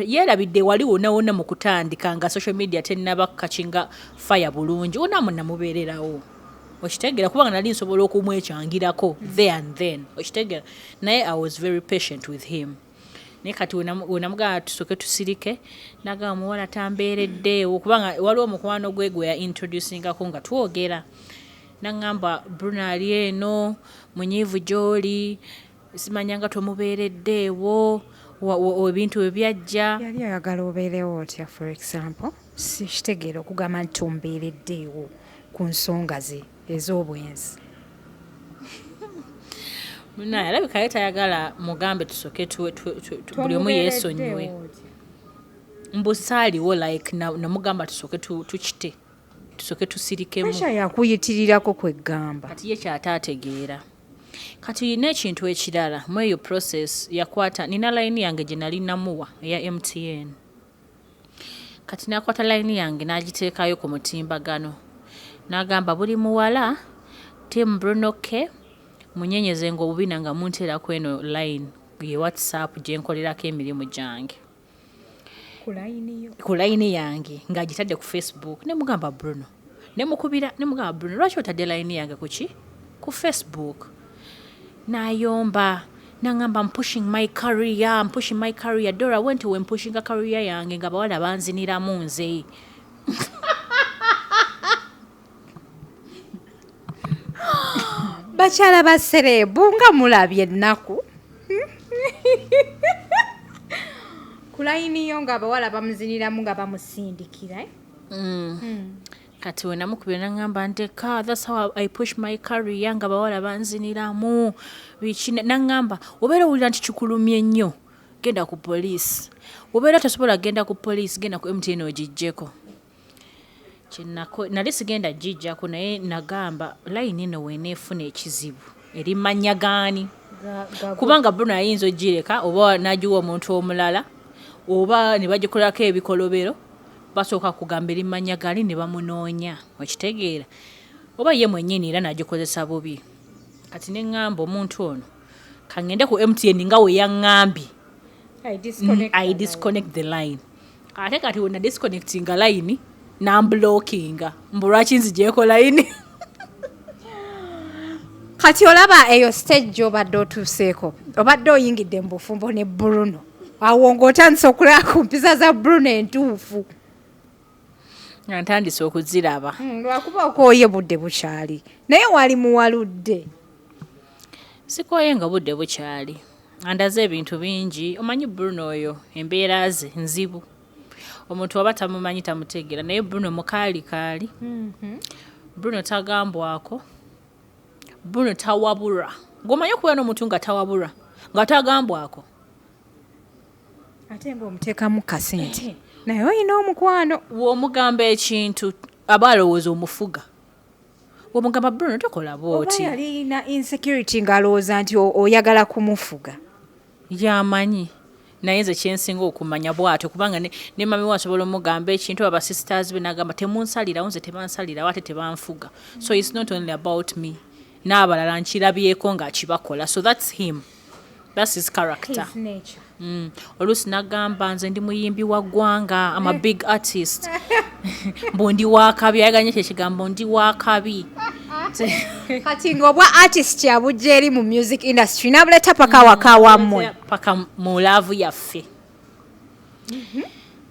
yeerabidde wali wonna mu kutandika nga social media tennaba kakinga fire bulungi wonna namubeererawo okitegera kubanga nali nsobola okumwekyangirako there and then okitegera naye I was very patient with him naye kati wenamugamba tusooke tusirike nagamba muwala tambeereddeewo kubanga waliwo omukwano gwe ya introducingako nga twogera nagamba Bruno ali eno munyiivu gy'oli simanyanga tomubeereddeewo ebintu bwe byajja yali ayagala obeerewo otya for example sikitegeera okugamba nti tombeereddeewo ku nsonga ze ez'obwenzi naye alabika ye tayagala mugambe tusoke buli omu yeesonyiwe mbu saaliwo like namugamba tusoke tukite tusoke tusirikemu esha yakuyitirirako kweggamba kati ye kyataategeera kati n'ekintu ekirala mu eyo process yakwata nina layini yange gye nali namuwa eya MTN kati nakwata layini yange n'agiteekayo ku mutimbagano n'agamba buli muwala Tim Bruno ke munyenyeze ng'obubina nga munteerako eno line ye WhatsApp gye nkolerako emirimu gyange ku layini yange ng'agitadde ku Facebook ne mugamba Bruno ne mugamba Bruno lwaki otadde layini yange ku Facebook n'ayomba n'angamba I'm pushing my career Dora went when pushing a career yange nga bawala banziniramu nze bakyala baserebu nga mulabye ennaku ku layini yo nga abawala bamuziniramu nga bamusindikira kati we namukubira nangamba nteka that's how I push my career nga bawala banziniramu nangamba obeera owulira nti kikulumye nnyo genda ku poliisi obeera tasobola genda ku poliisi genda ku MTN ogijjeko nali sigenda gijjako naye nagamba layini eno weeneefuna ekizibu eri mannya gaani kubanga Bruno ayinza ogireka oba nagiwa omuntu omulala oba ne bagikolako ebikolobero basooka kugamba eri mannya gaani ne bamunoonya okitegeera oba ye mwennyini era nagikozesa bubi kati ne ŋŋamba omuntu ono kangende ku MTN nga we yaŋŋambye I disconnect the line ate kati wena disconnectinga line namblockinga mbulwaki nzigyeko layini kati olaba eyo stage obadde otuuseeko obadde oyingidde mu bufumbo ne Bruno awo ng'otandise okulaba ku mpisa za Bruno entuufu nga ntandise okuziraba lwakuba okooye budde bukyali naye wali muwaludde sikooye nga budde bukyali andaze ebintu bingi omanyi Bruno oyo embeera ze nzibu omuntu waba tamumanyi tamutegeera naye Bruno mukaalikaali Bruno tagambwako Bruno tawabura ng'omanyi okubeera n'omuntu nga tawabura nga tagambwako ate ng'omuteekamu kasente naye olina omukwano w'omugamba ekintu aba alowooza omufuga w'omugamba Bruno tokola bw'oti oba yalina insecurity ng'alowooza nti oyagala kumufuga yamanyi naye nze kyensinga okumanya bw'atyo kubanga ne mami wasobola omugamba ekintu aba sisters be nagamba temunsalirawo nze tebansalirawo ate tebanfuga so it's not only about me n'abalala nkirabyeko ng'akibakola so that's him that's his character his nature oluusi nagamba nze ndi muyimbi wa ggwanga I'm a big artist mbu ndi wakabi ayaganye ekyo ekigambo ndi wakabi kati ng'obwa artist yabujja eri mu music industry n'abuleta paka waka wammwe paka mu laavu yaffe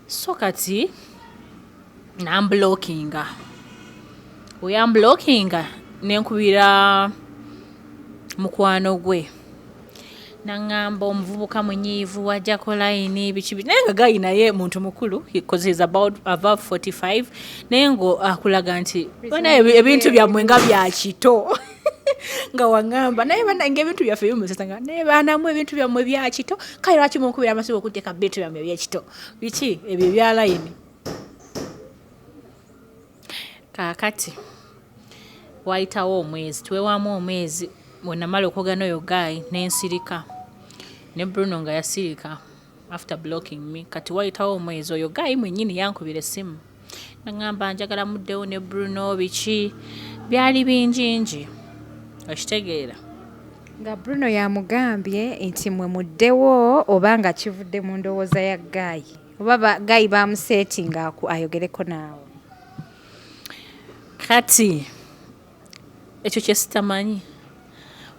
so kati namblockinga oyamblockinga nenkubira mukwano gwe nangamba omuvubuka munyiivu wajjako layini bikibi naye nga gayi naye muntu mukulu because he's about above 45 naye ngo akulaga nti bana ebintu byammwe nga bya kito nga wangamba naye bana ebintu byaffe bimusesanga naye banamu ebintu byammwe bya kito kale lwaki munkubira amasibo okuteeka bintu byammwe bya kito biki ebyo bya layini kakati wayitawo omwezi twewamu omwezi bwenamala okwogana oyo gayi nensirika ne Bruno nga yasirika after blocking me kati wayitawo omwezi oyo gayi mwennyini yankubira essimu nangamba njagala muddewo ne Bruno biki byali bingingi okitegeera nga Bruno yamugambye nti mwe muddewo oba nga kivudde mu ndowooza ya gayi oba gayi bamuseetinga ayogereko naawe kati ekyo kyesitamanyi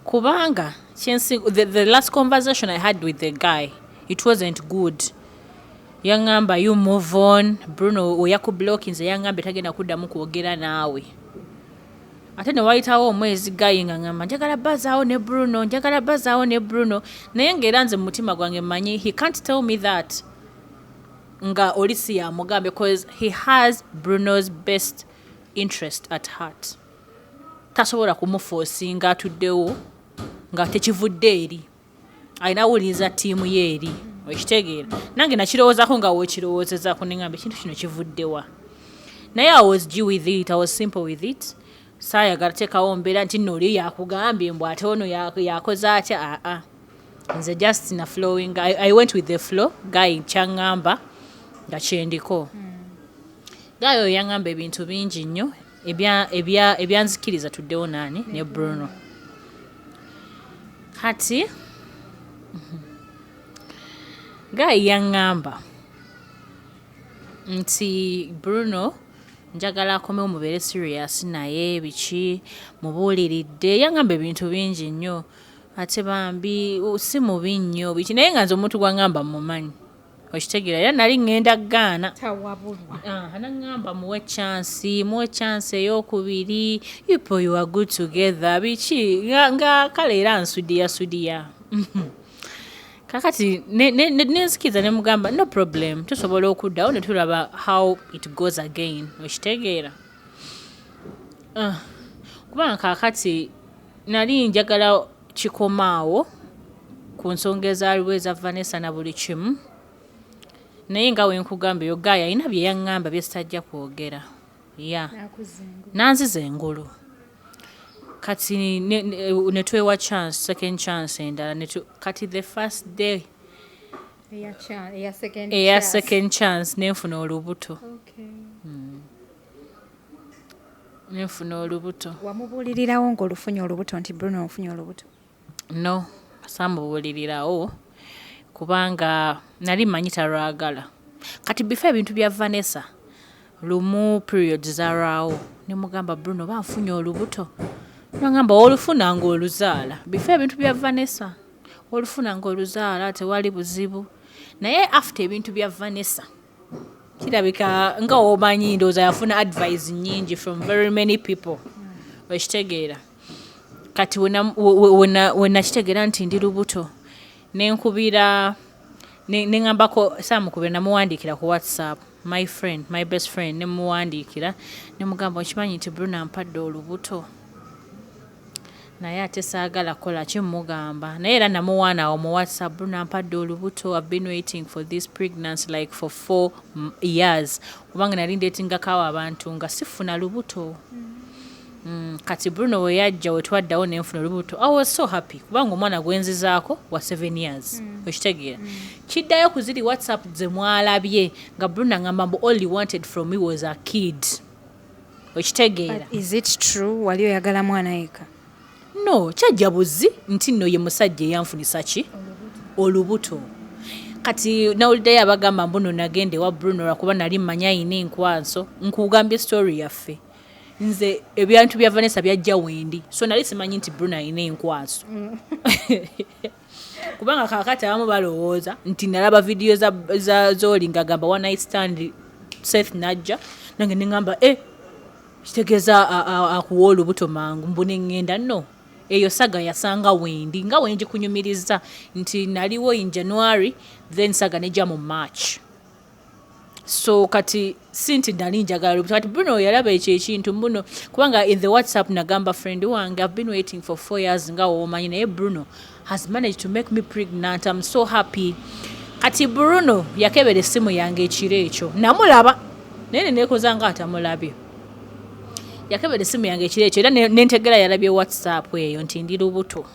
kubanga the last conversation I had with the guy, it wasn't good. Yangamba you move on, Bruno oyakublocki nze yangamba tagenda kuddamu kwogera naawe. Ate ne wayitawo omwezi guy nga ngamba njagala bazaawo ne Bruno naye ng'era nze mu mutima gwange manyi he can't tell me that nga olisi ya mugambe because he has Bruno's best interest at heart. Tasobola kumuforcinga atuddewo nga tekivudde eri ayinawuliza ttiimu ye eri okitegeera nange nakirowoozaako nga weekirowoozezaako neŋŋamba ekintu kino kivuddewa naye I was G with it, I was simple with it. Saayagala teekawo mbeera nti nno oli yakugambye mbw ate ono yakoze atya nze just na flowing I went with the flow guy kyaŋŋamba nga kyendiko guy oyo yaŋŋamba ebintu bingi nnyo ebyanzikiriza tuddewo naani ne Bruno kati guy yaŋŋamba nti Bruno njagala akomewo mubeere serious naye biki mubuuliridde yaŋŋamba ebintu bingi nnyo ate bambi si mubi nnyo biki naye nga nze omuntu gwaŋŋamba mumanyi okitegeera era nali ŋŋenda gaana naŋŋamba muwe chance ey'okubiri you are good together biki nga kale era nsudiya kakati nenzikiza ne mugamba no problem tusobola okuddawo ne tulaba how it goes again okitegeera kubanga kakati nali njagala kikomaawo ku nsonga ezaaliwo eza Vanessa na buli kimu naye nga wenkugamba eyo gaaya alina bye yaŋŋamba bye sitajja kwogera nanziza engulu kati ne twewa chance second chance endala kati the first day eya second chance nenfuna olubuto nenfuna olubuto wamubuulirirawo ng'olufunye olubuto nti Bruno ofunye olubuto no samubuulirirawo kubanga nali manyi talwagala kati before ebintu bya Vanessa lumu periods zaraawo ne mugamba Bruno banfunye olubuto nangamba olufuna ng'oluzaala before ebintu bya Vanessa olufuna ng'oluzaala tewali buzibu naye after ebintu bya Vanessa kirabika nga omanyi ndowooza yafuna advice nyingi from very many people okitegeera kati wenakitegeera nti ndi lubuto nenkubira neŋŋambako saamukubira namuwandiikira ku WhatsApp my best friend nemuwandiikira nemugamba okimanyi nti Bruno ampadde olubuto naye ate saagala kola kimugamba naye era namuwaana awo mu WhatsApp Bruno ampadde olubuto I've been waiting for this pregnancy like for 4 years kubanga nali ndeetingako abantu nga sifuna lubuto kati Bruno we yajja we twaddawo nenfuna olubuto I was so happy kubanga omwana gwenzizaako wa 7 years okitegeera kiddayo ku ziri WhatsApp ze mwalabye nga Bruno ngamba mbu all he wanted from me was a kid okitegeera is it true wali oyagala mwana yeka no kyajja buzi nti nno ye musajja eyanfunisa ki olubuto kati nawuliddeyo abagamba mbuno nagende wa Bruno lwakuba nali mmanya ayina enkwanso nkugambye story yaffe nze ebintu bya Vanessa byajja wendi so nali simanyi nti Bruno ayina enkwaso kubanga kakati abamu balowooza nti nalaba vidiyo zoli nga gamba one night stand Seth najja nange neŋŋamba kitegeeza akuwa olubuto mangu mbune ŋŋenda no eyo saga yasanga wendi nga wengi kunyumiriza nti naliwo in January then saga nejja mu March so kati sinti nali njagala olubuto kati Bruno yalaba ekyo ekintu mbuno kubanga in the WhatsApp nagamba friend wange I've been waiting for 4 years nga womanyi naye Bruno has managed to make me pregnant I'm so happy kati Bruno yakebera essimu yange ekiro ekyo namulaba naye nekoza nga atamulabye yakebera essimu yange ekiro ekyo era nentegera yalabye WhatsApp eyo nti ndi lubuto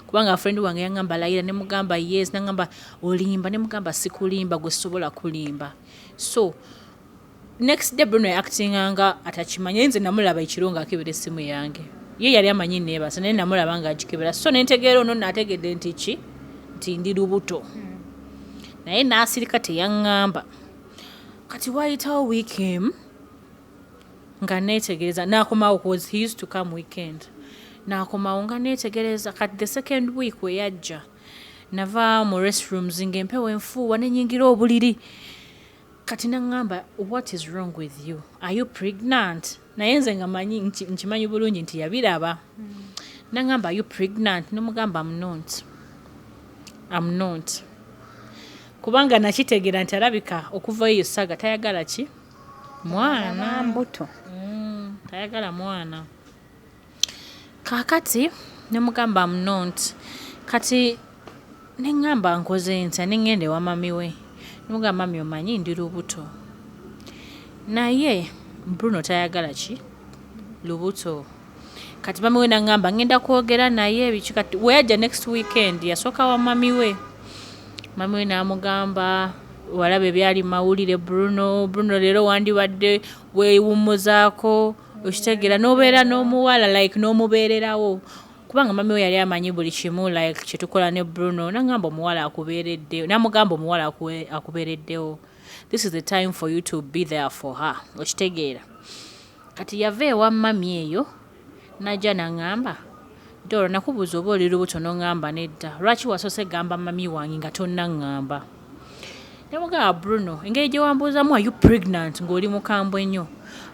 kubanga friend wange yangamba layira ne mugamba yes nangamba olimba ne mugamba sikulimba gwe sobola kulimba so next day Bruno acting anga atachimanya nze namulaba ekiro nga akebera essimu yange ye yali amanyi nebasa naye namulaba nga agikebera so nentegera ono nategedde nti ndi lubuto naye nasirika teyaŋŋamba kati wayitawo weekend nga neetegereza n'akomawo cause he used to come weekend n'akomawo nga neetegereza kati the second week we yajja nava mu restrooms ng'empewo enfuuwa nenyingira obuliri kati naŋŋamba what is wrong with you, are you pregnant? Naye nze nga manyi nkimanyi bulungi nti yabiraba. Naŋŋamba are you pregnant? Nomugamba I'm not. Kubanga nakitegeera nti alabika okuva eyo saga tayagala ki? Mwana mbuto. Tayagala mwana. Kakati nemugamba I'm not. Kati neŋŋamba nkoze ntya neŋŋende wa mami we. Nemugamba mami omanyi ndi lubuto. Naye Bruno tayagala ki? Lubuto. Kati mami we naŋŋamba ngenda kwogera naye biki kati weyajja next weekend yasooka wa mami we. Mami we n'amugamba walabe byali mawulire Bruno leero wandibadde weewummuzaako okitegeera n'obeera n'omuwala like n'omubeererawo kubanga mami we yali amanyi buli kimu like kyetukola ne Bruno. Naŋŋamba omuwala akubeereddewo n'amugamba omuwala akubeereddewo, this is the time for you to be there for her okitegeera. Kati yava ewa mami eyo najja naŋŋamba Dora nakubuuza oba oli lubuto n'oŋŋamba nedda, lwaki wasoose gamba mami wange nga tonnaŋŋamba? Nemugamba Bruno engeri gye wambuuzamu are you pregnant ng'oli mukambwe nnyo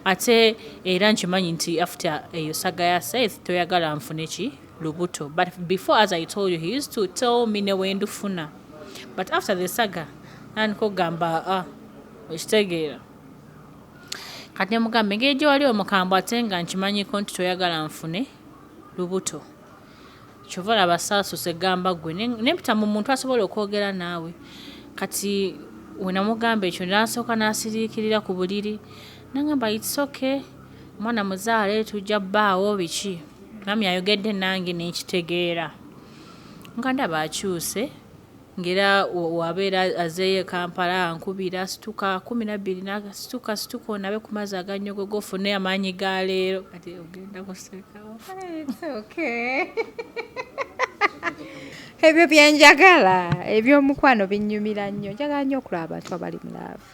ate era nkimanyi nti after eyo saga ya Seth toyagala nfune ki lubuto, but before as I told you he used to tell me ne wendufuna, but after the saga nanko gamba okitegeera. Kati nemugamba engeri gye wali omukambwe ate nga nkimanyiko nti toyagala nfune lubuto kyova olaba saasuse gamba gwe nempita mu muntu asobola okwogera naawe. Kati we namugamba ekyo nasooka n'asiriikirira ku buliri naŋŋamba it's okay mwana muzaale tujja bbaawo biki. Mami ayogedde nange nenkitegeera nga ndaba akyuse ngera wabeera azeeyo Kampala nkubira situka 12 nagasituka onabe ku mazzi agannyogogo ofune amaanyi ga leero. Kati ogenda kusekawo. It's okay. Ebyo byenjagala ebyomukwano binnyumira nnyo, njagala nnyo okulaba abantu abali mu laavu.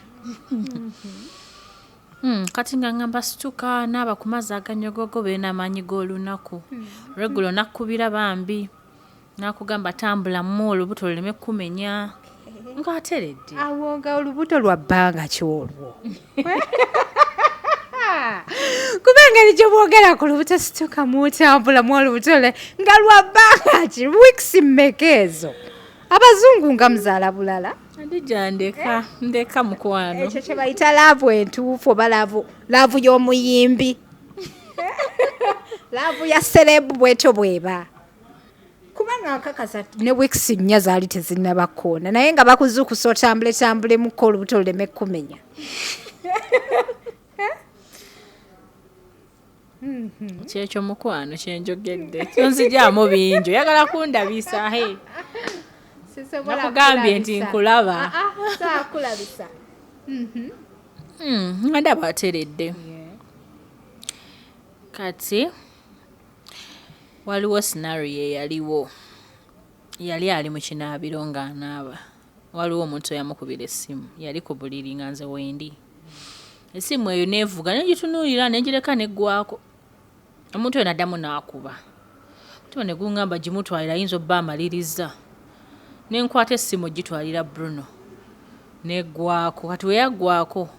Kati nga ngamba situka naaba ku mazzi agannyogogo beena amaanyi g'olunaku regulo nakkubira bambi nakugamba tambula mu olubuto luleme kumenya nga ateredde awo nga olubuto lwa bbanga ki olwo kubanga nikyo bwogera ku lubuto situka mutambula mu olubuto le nga lwa bbanga ki weeks mmeka ezo abazungu nga muzaala bulala andija ndeka mukwano ekyo kye bayita laavu entuufu oba laavu y'omuyimbi laavu ya serebu bwetyo bweba kubanga akakasa ne weeks nnya zaali tezinnabakoona naye nga bakuzuukusa otambulemu olubuto luleme kumenya. kyekyo mukwano kyenjogedde kyonzijaamu bingi oyagala kundabisa nakugambye nti nkulaba saakulabisa nga ndaba ateredde. Kati waliwo scenario eyaliwo yali ali mu kinaabiro ng'anaaba waliwo omuntu eyamukubira essimu yali ku buliri nga nze wendi essimu eyo neevuga negitunuulira negireka neggwako omuntu oyo naddamu n'akuba mutima ne guŋŋamba gimutwalira ayinza obba amaliriza nenkwata essimu gitwalira Bruno neggwako. Kati weyaggwako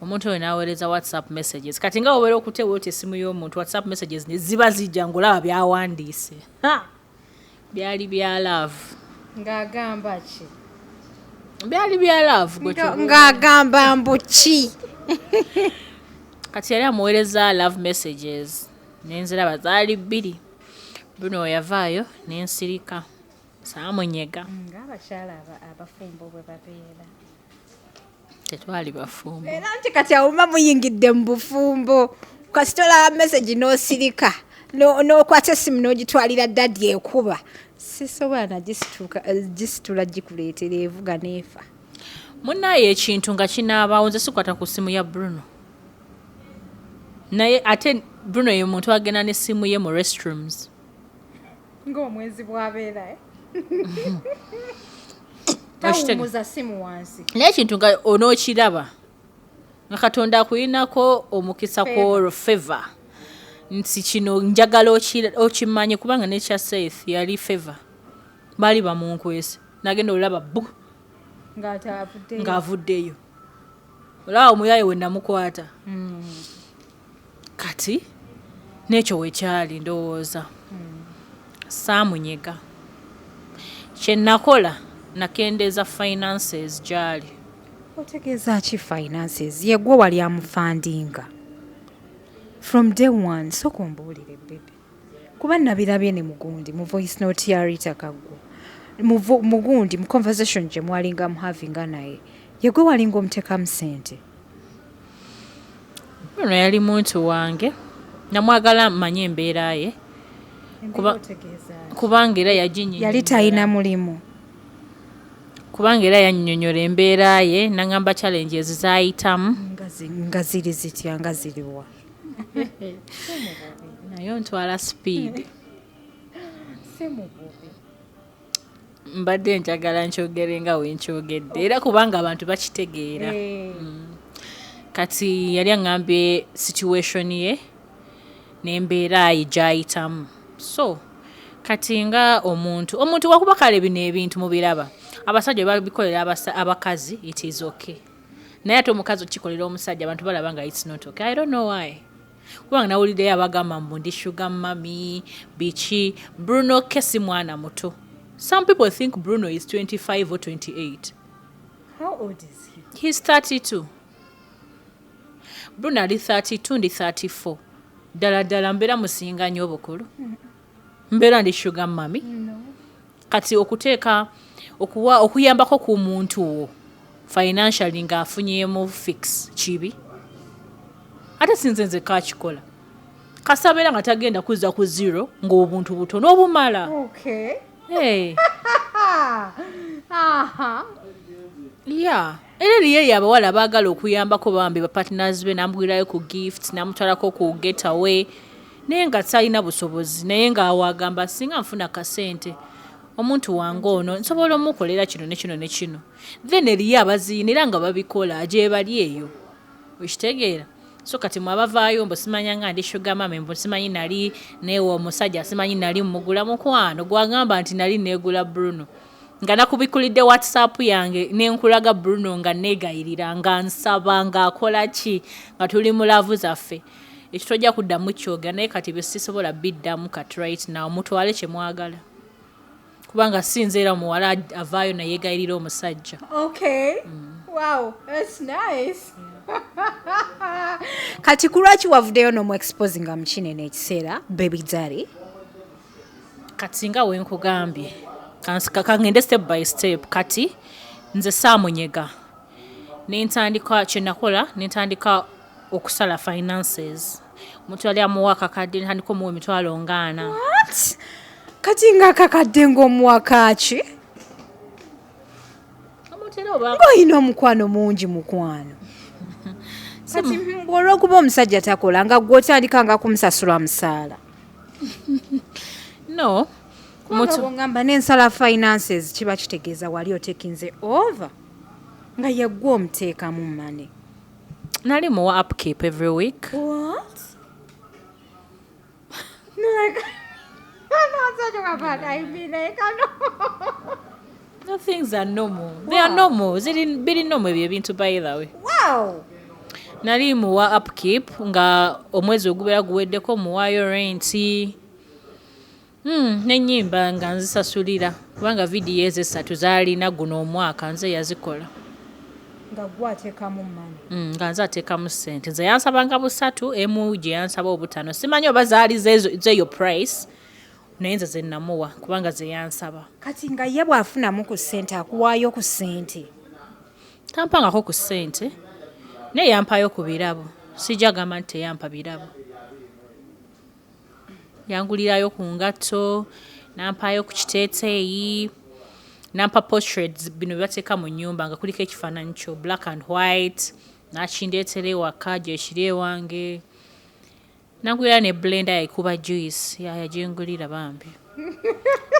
omuntu oyo n'aweereza WhatsApp messages kati nga obeera okuteewa oti essimu y'omuntu WhatsApp messages ne ziba zijja ng'olaba byawandiise byali bya love ng'agamba ki byali bya love ng'agamba mbuki kati yali amuweereza love messages nenziraba zaali 2 Bruno yavaayo nensirika saamunyega ng'abakyala abafumbo bwe babeera tetwali bafumbo era nti kati awuma muyingidde mu bufumbo kasitola message n'osirika n'okwata essimu n'ogitwalira ddadi ekuba sisobola nagisitula gikuleetera evuga neefa. Munnaye ekintu nga kinaabaawo nze sikwata ku ssimu ya Bruno naye ate Bruno ye muntu agenda n'essimu ye mu restrooms ng'omwezi bwabeera tawumuza ssimu wansi naye ekintu nga onookiraba nga Katonda akuyinako omukisa ko favor nti kino njagala okimanye kubanga nekya Seth yali favor bali bamunkwese nagenda olaba bu ng'avuddeyo olaba omuyaye we namukwata kati n'ekyo wekyali ndowooza saamunyega kye nakola nakendeeza finances gyali. Otegeeza ki finances yegwe wali amufandinga from day one sooka ombuulire bebe kuba nabirabye ne mugundi mu voice note ya Rita Kaggwa mugundi mu conversation gye mwalinga muhavinga naye yegwe walinga omuteekamu ssente. Bruno yali muntu wange namwagala mmanye embeera ye kubanga era yali talina mulimu kubanga era yannyonnyola embeera ye nangamba challenges zayitamu nga ziri zitya nga ziriwa naye ontwala speed mbadde njagala nkyogere nga wenkyogedde era kubanga abantu bakitegeera kati yali aŋŋambye situation ye n'embeera ye gyayitamu so kati nga omuntu wakuba kale bino ebintu mubiraba abasajja babikolera abakazi it is okay naye ate omukazi okikolera omusajja abantu balaba nga it's not okay. I don't know why kubanga nawuliddeyo abagamba mbu ndi sugar mami biki Bruno kesi mwana muto. Some people think Bruno is 25 or 28. How old is he? He's 32. Bruno ali 32 ndi 34 ddala mbeera musinga nnyo obukulu mbeera ndi sugar mami kati okuteeka okuyambako ku muntu wo financially ng'afunyeemu fix kibi ate sinze nze kakikola kasabeera nga tagenda kuzza ku zero ng'obuntu butono obumala. Okay. Hey. Yeah. Era eriyo abawala baagala okuyambako bambi bapartners be namugwirayo ku gifts namutwalako ku getaway naye nga talina busobozi naye ng'awagamba singa nfuna kasente omuntu wange ono nsobola omukolera kino nekino nekino then eriyo abaziina era nga babikola gye bali eyo wekitegeera so kati mwabavaayo mbu simanya nga ndi sugar mami mbu simanyi nali neewe omusajja simanyi nali mugula mukwano gwagamba nti nali neegula Bruno nga nakubikulidde WhatsApp yange nenkulaga Bruno nga neegayirira nga nsaba ng'akola ki nga tuli mu laavu zaffe ekyo tojja kuddamu kyoga naye kati bye sisobola biddamu kati right now mutwale kye mwagala kubanga sinzeera muwala avaayo nayeegayirira omusajja. Okay. Wow, that's nice. Kati kulwaki wavuddeyo n'omu expose nga mukinene ekiseera baby daddy kati nga wenkugambye kangende step by step kati nze saamunyega nentandika kyenakola nentandika okusala finances omuntu yali amuwa akakadde ntandika omuwa emitwalo 40. What? Kati nga akakadde ng'omuwaka ki ng'olina omukwano mungi mukwano kati olw'okuba omusajja takola nga gw'otandika nga kumusasula musaala no ngamba n'ensala finances kiba kitegeeza wali otekinze over nga yeggwa omuteekamu money. Nali muwa upkeep every week. What? No, like, I'm not talking about I mean, like, no. No, things are normal. Wow. They are normal. Biri normal ebintu by the way. Wow. Nali muwa upkeep nga omwezi ogubera guweddeko muwayo rent. N'ennyimba nga nzisasulira kubanga vidiyo ezo 3 zaalina guno omwaka nze yazikola. Nga gwateekamu mani. Nga nze ateekamu ssente. Nze yansabanga 3 emu gye yansaba 5. Simanyi oba zaali zeeyo price naye nze ze namuwa kubanga ze yansaba. Kati nga ye bw'afunamu ku ssente akuwaayo ku ssente. Tampangako ku ssente naye yampayo ku birabo. Sijja gamba nti teyampa birabo. Yangulirayo ku ngatto, nampayo ku kiteeteeyi, nampa portraits bino byateeka mu nnyumba nga kuliko ekifaananyi kyo black and white, nakindeetera ewaka gye kiri ewange. Nangulira ne blender yayikuba juice yagingulira bambi.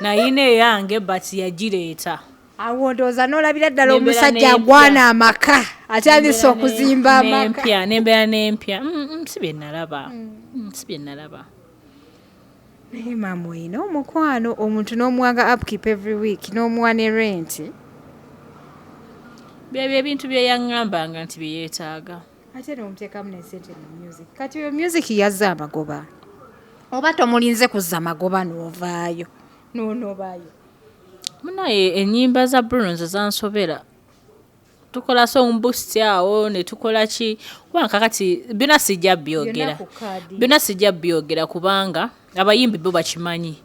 Nayina eyange but yagireeta. awo ndowooza n'olabira ddala omusajja agwana amaka atandise okuzimba amaka n'embeera n'empya si bye nalaba naye maama oyina omukwano omuntu n'omuwanga upkeep every week n'omuwa ne rent byebyo ebintu bye yaŋŋambanga nti bye yeetaaga ate n'omuteekamu n'esente mu music kati oyo music yazza amagoba oba tomulinze kuzza magoba n'ovaayo n'onobaayo munaye ennyimba za Bruno nze zansobera tukola song boost awo ne tukola ki wanka kati byonna sijja byogera kubanga abayimbi bo bakimanyi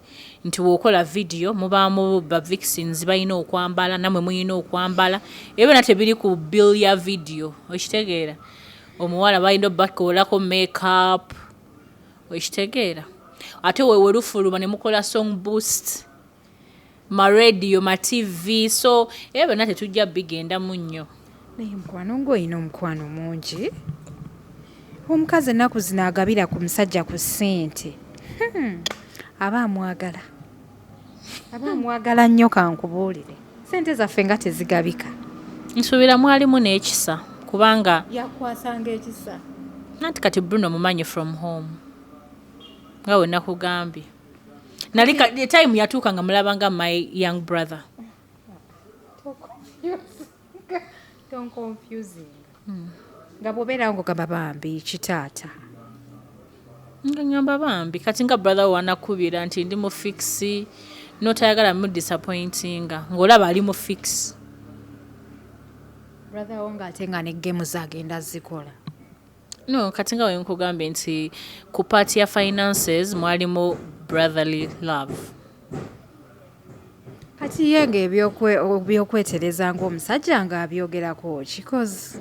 nti wokola video mubaamu ba vixens balina okwambala namwe muyina okwambala ebyo nate biri ku bill ya video okitegeera omuwala balina bakolako makeup okitegeera ate wewe lufuluma ne mukola song boost ma radio ma TV so ebyo nate tujja bigenda munnyo naye mukwano ng'olina omukwano mungi omukazi ennaku zino agabira ku musajja ku ssente aba amwagala nnyo kankubuulire ssente zaffe nga tezigabika nsuubira mwalimu n'ekisa kubanga yakwasanga ekisa nanti kati Bruno mumanyi from home nga we nakugambye nali time yatuuka nga mulaba nga my young brother don't confusing nga bwobeerawo ng'ogamba bambi kitaata nga ngamba bambi kati nga brother wanakubira nti ndi mu fix notayagala mu disappointinga ng'olaba ali mu fix brother wo ng'ate nga ne gemu zagenda zikola no kati nga wenkugambye nti ku party ya finances mwalimu brotherly love kati ye ng'ebyokwetereza ng'omusajja ng'abyogerako because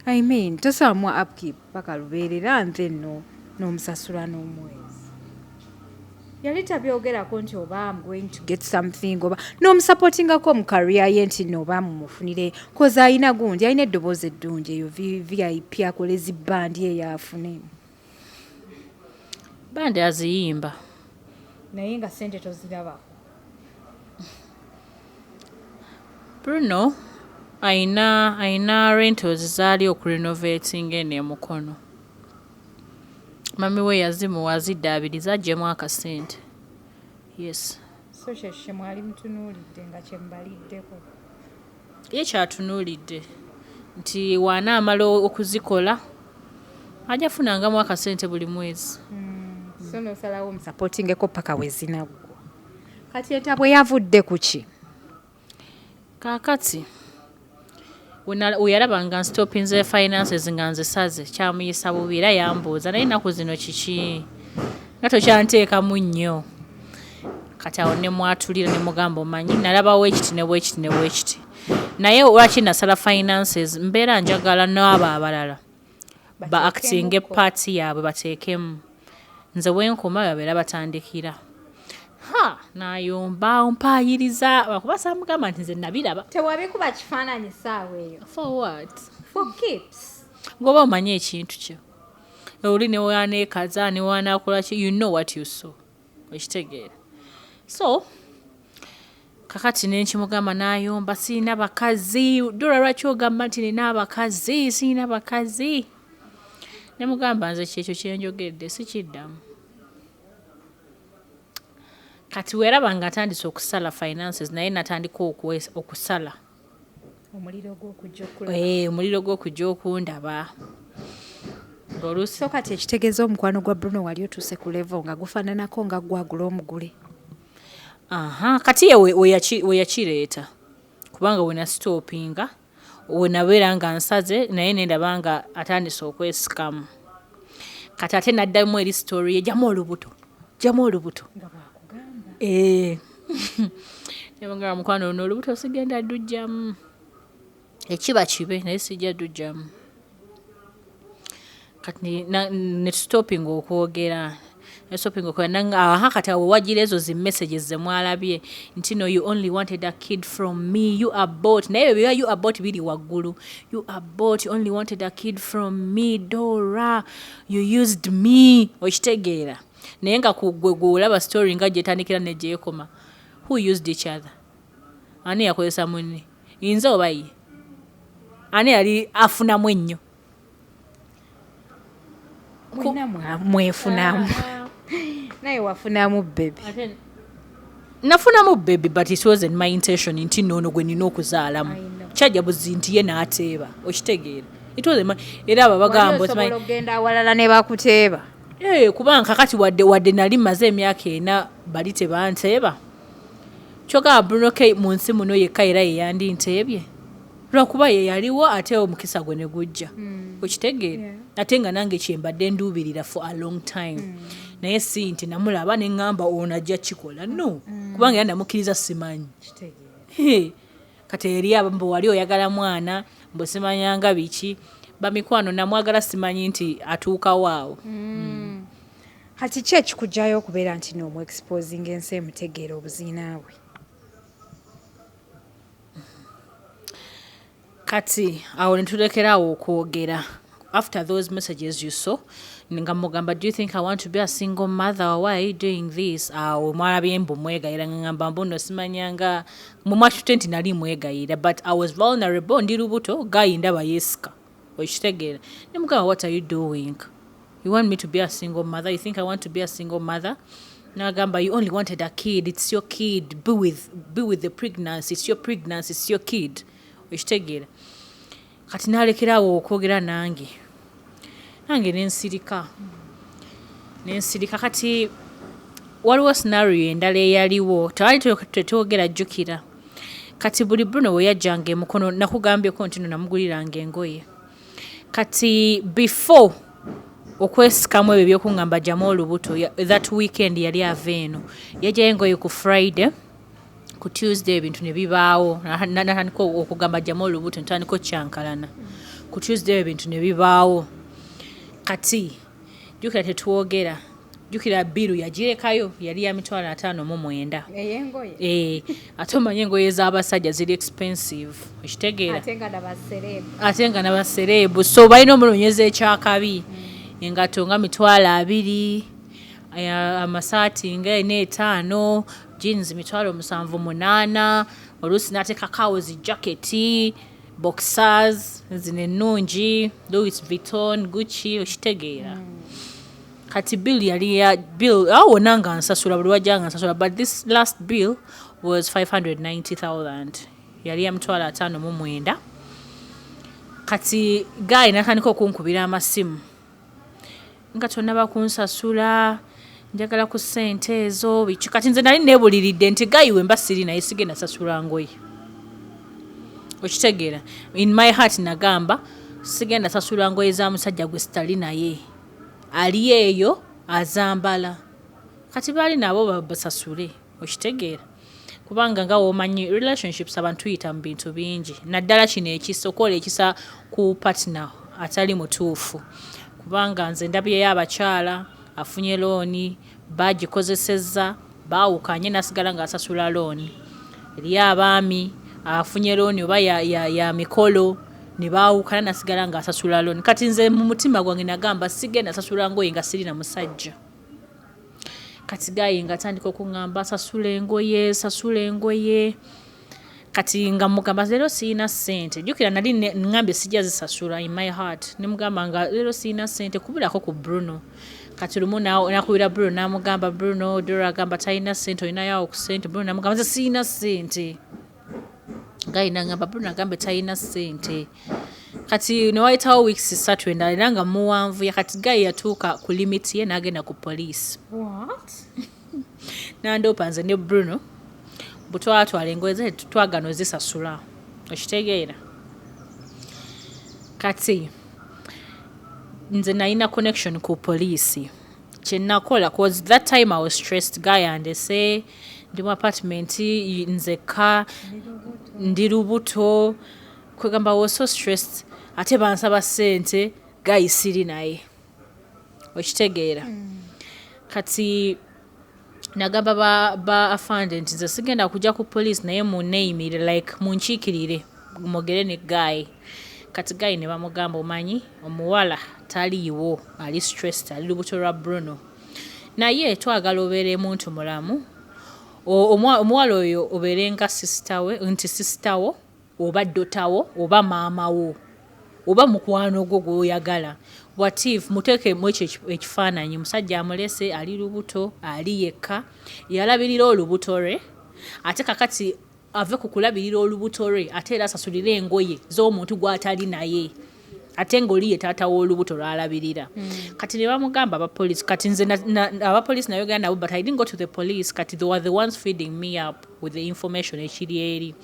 I mean tosamwa upkeep paka lubeerera nze nno n'omusasula n'omwezi yali tabyogerako nti oba I'm going to get something oba n'omusupportingako mu career ye nti nno oba mumufunire koza ayina gundi ayina eddoboozi eddungi eyo VIP akolezi bbandi eyo afune bandi aziyimba naye nga ssente tozirabako Bruno aina rentals zaali okurenovating eno emukono mami we yazimuwa zidde 2 zaggyemu akasente yes so kyekye mwali mutunuulidde nga kyembaliddeko ye kyatunuulidde nti wanaamala okuzikola ajja funangamu akasente buli mwezi so nosalawo omusupportingeko paka wezinaggwa kati entabwe yavudde ku ki kaakati weyalaba nga nstopinze finances nga nzisaze kyamuyisa bubi era yambuuza naye ennaku zino kiki nga tokyanteekamu nnyo kati awo ne mwatulira ne mugamba omanyi nalabawo ekiti ne bwekiti naye lwaki nasala finances mbeera njagala n'abo abalala ba acting party yaabwe bateekemu nze wenkoma babeera batandikira nayomba ompayiriza bakuba samugamba nti nze nabiraba tewabikuba kifaananyi saawa eyo for what for keeps ngoba omanyi ekintu kyo oli newaneekaza newanakola ki you know what you saw okitegeera so kakati nenkimugamba nayomba siina bakazi Dora lwaki ogamba nti nina abakazi siina bakazi nemugamba nze kyekyo kyenjogedde sikiddamu kati weeraba nga atandise okusala finances naye natandika okusala omuliro gw'okujja okundaba so kati ekitegeeza omukwano gwa Bruno wali otuuse ku level nga gufaananako nga gwagula omugule kati ye weyakireeta kubanga wenasitopinga wenabeera nga nsaze naye nendaba nga atandise okwesikamu kati ate naddamu eri story ye jamu olubuto nebagamba mukwano ono olubuto sigenda dujjamu ekiba kibe naye sijja dujjamu kati netustopinga okwogera kati awo wagira ezo zi messages ze mwalabye nti no you only wanted a kid from me you abort naye byo you abort biri waggulu you abort you only wanted a kid from me Dora you used me okitegeera naye nga kugwe olaba story nga gyetandikira ne gyekoma who used each other ani yakozesa munne inze oba ye ani yali afunamu ennyo mwefunamu naye wafunamu bebe nafunamu baby but it wasn't my intention nti noono gwe nina okuzaalamu kyajja buzi nti ye n'ateeba okitegeera it wasn't my era abo bagamba osobola okugenda awalala ne bakuteeba kubanga kakati wadde nali maze emyaka ena bali tebanteeba kyogamba Bruno K mu nsi muno yekka era yeyandinteebye lwakuba ye yaliwo ate omukisa gwe ne gujja okitegeera ate nga nange kyembadde nduubirira for a long time naye si nti namulaba ne ŋŋamba ono ajja kikola no kubanga era namukkiriza simanyi kati eri abo mbu wali oyagala mwana mbu simanyanga biki bamikwano namwagala simanyi nti atuukawo awo kati ki ekikujjayo okubeera nti n'omu exposing ensi emutegeera obuziina bwe kati awo netulekerawo okwogera after those messages you saw nga mugamba do you think I want to be a single mother or why are you doing this awo mwalabye mbu mwegayira ngamba mbuno simanyanga mu March 20 nali mwegayira but I was vulnerable ndi lubuto gayi ndaba yesika okitegeera nemugamba what are you doing you want me to be a single mother you think I want to be a single mother nagamba you only wanted a kid it's your kid be with the pregnancy it's your pregnancy it's your kid okitegeera kati nalekerawo okwogera nange nensirika kati waliwo scenario endala eyaliwo twali tetwogera jjukira kati buli Bruno we yajjanga emukono nakugambyeko nti no namuguliranga engoye kati before okwesikamu ebyo by'okungamba jjamu olubuto that weekend yali ava eno yajjayo engoye ku Friday ku Tuesday ebintu ne bibaawo natandika okugamba jjamu olubuto ntandika okyankalana ku Tuesday ebintu ne bibaawo kati jukira tetwogera jukira biru yagirekayo yali ya $59 eyengoye ate omanye engoye z'abasajja ziri expensive okitegeera ate nga n'abasereebu so balina omunoonyeza ekyakabi engato nga $20 amasaati nga 45 jeans $78 oluusi n'ateeka kawuzi jaketi boxers zino ennungi Louis Vuitton Gucci okitegeera kati bill yali ya bill awo nanga nsasula buli wajjanga nsasula but this last bill was $590,000 yali ya $59 kati guy natandika okunkubira amasimu nga tonnaba kunsasula njagala ku ssente ezo biki kati nze nali neebuliridde nti guy we mba siri naye sigenda sasula ngoye okitegeera in my heart nagamba sigenda sasula ngoye za musajja gwe sitali naye ali eyo azambala kati baali nabo basasule okitegeera kubanga nga womanyi relationships abantu tuyita mu bintu bingi naddala kino ekisokola ekisa ku partner atali mutuufu kubanga nze ndabyeyo abakyala afunye looni bagikozesezza baawukanye nasigala ng'asasula looni eri abaami afunye looni oba ya mikolo ne baawukana nasigala ng'asasula looni kati nze mu mutima gwange nagamba sigenda sasula ngoye nga sirina musajja kati gayi nga tandika okuŋŋamba sasula engoye kati nga mugamba leero sirina ssente jjukira nali ŋŋambye sijja zisasula in my heart ne mugamba nga leero sirina ssente kubirako ku Bruno kati lumu nakubira Bruno namugamba Bruno Dora agamba talina ssente olinayo ku ssente Bruno namugamba nze sirina ssente gayi nagamba Bruno agambe talina ssente kati newayitawo weeks 3 endala era nga muwanvu yakati gayi yatuuka ku limit ye n'agenda ku police nandoopa nze ne Bruno butwatwala engoye ze twagano zisasula okitegeera kati nze nalina connection ku police kyenakola cause that time I was stressed guy andese ndi mu apartment nzeka ndi lubuto kwegamba was so stressed ate bansaba ssente guy siri naye okitegeera kati nagamba ba afande nti nze sigenda kujja ku police naye munneeyimire like munkiikirire mwogere ne guy kati guy ne bamugamba omanyi omuwala taliiwo ali stressed ali lubuto lwa Bruno naye twagala obeere muntu mulamu omuwala oyo oberenga sister wo oba dotawo oba maama wo oba mukwano gwo gwoyagala what if muteeke mu ekifaananyi musajja amulese ali lubuto ali yekka yalabirira olubuto lwe ate kakati ave ku kulabirira olubuto lwe ate era asasulira engoye z'omuntu gw'atali naye ate ng'oli ye taata w'olubuto lwalabirira kati ne bamugamba abapoliisi kati nze abapoliisi nayo gana nabo but I didn't go to the police kati they were the ones feeding me up with the information ekiri eri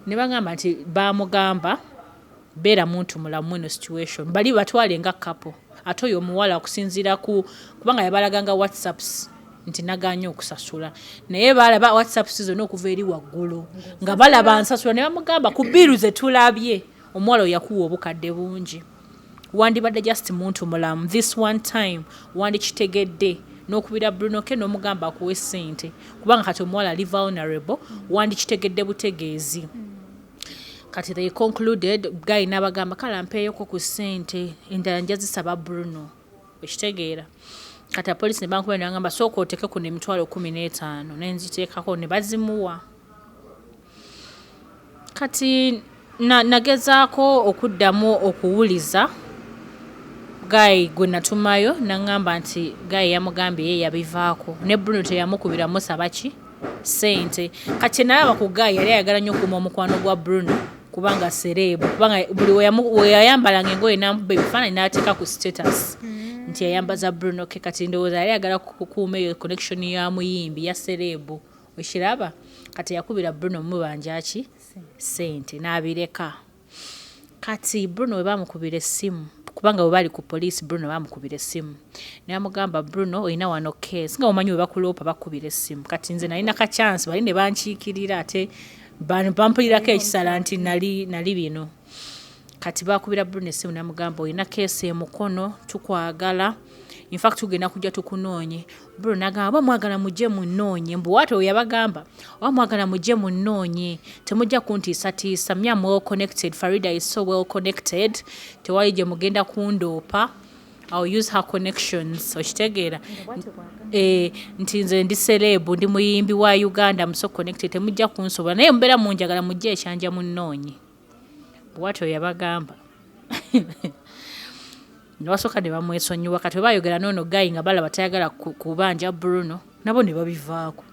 ne bagamba nti bamugamba beera muntu mulamu eno situation bali batwale nga couple ate oyo omuwala okusinziira kubanga yabalaganga whatsapps nti naganye okusasula naye balaba whatsapps zonna okuva eri waggulu nga balaba nsasula ne bamugamba ku biru ze tulabye omuwala yakuwa obukadde bungi wandibadde just muntu mulamu this one time wandikitegedde n'okubira Bruno ke n'omugamba akuwe ssente kubanga kati omuwala ali vulnerable wandikitegedde butegeezi kati they concluded guy n'abagamba kala mpeeyoko ku ssente endala njazisaba Bruno ekitegeera kati apoliisi ne bankuba ne bagamba sooka oteke ku n'emitwalo 15 nenziteekako ne bazimuwa kati nagezaako okuddamu okuwuliza guy gwe natumayo naŋŋamba nti guy yamugambye ye yabivaako ne Bruno teyamukubiramu sabaki ssente kati nalaba ku guy yali ayagala nnyo okuuma omukwano gwa Bruno kubanga serebu kubanga buli we yayambalanga engoye n'amuba ebifaananyi n'ateeka ku status nti yayambaza Bruno ke kati ndowooza yali ayagala kukuuma eyo connection ya muyimbi ya serebu okiraba kati yakubira Bruno mubanja ki ssente n'abireka kati Bruno we bamukubira essimu kubanga we bali ku poliisi Bruno bamukubira essimu naye amugamba Bruno olina wano case nga omanyi we bakuloopa bakubira essimu kati nze nalina ka chance bali ne bankiikirira ate bampulirako ekisala nti nali bino kati bakubira Bruno essimu namugamba olina case emukono tukwagala in fact tugenda kujja tukunoonye Bruno nagamba bamwagala mujje munoonye mbu wate oyo yabagamba bamwagala mujje munoonye temujja kuntiisatiisa I'm well connected Farida is so well connected tewali gye mugenda kundoopa I'll use her connections okitegeera nti nze ndi serebu ndi muyimbi wa Uganda I'm so connected temujja kunsobola naye mbeera munjagala mujje ekyanja munoonye bwate oyo yabagamba Nwasoka ne bamwesonyiwa kati we bayogera noono guy nga balaba tayagala kubanja Bruno nabo ne babivaako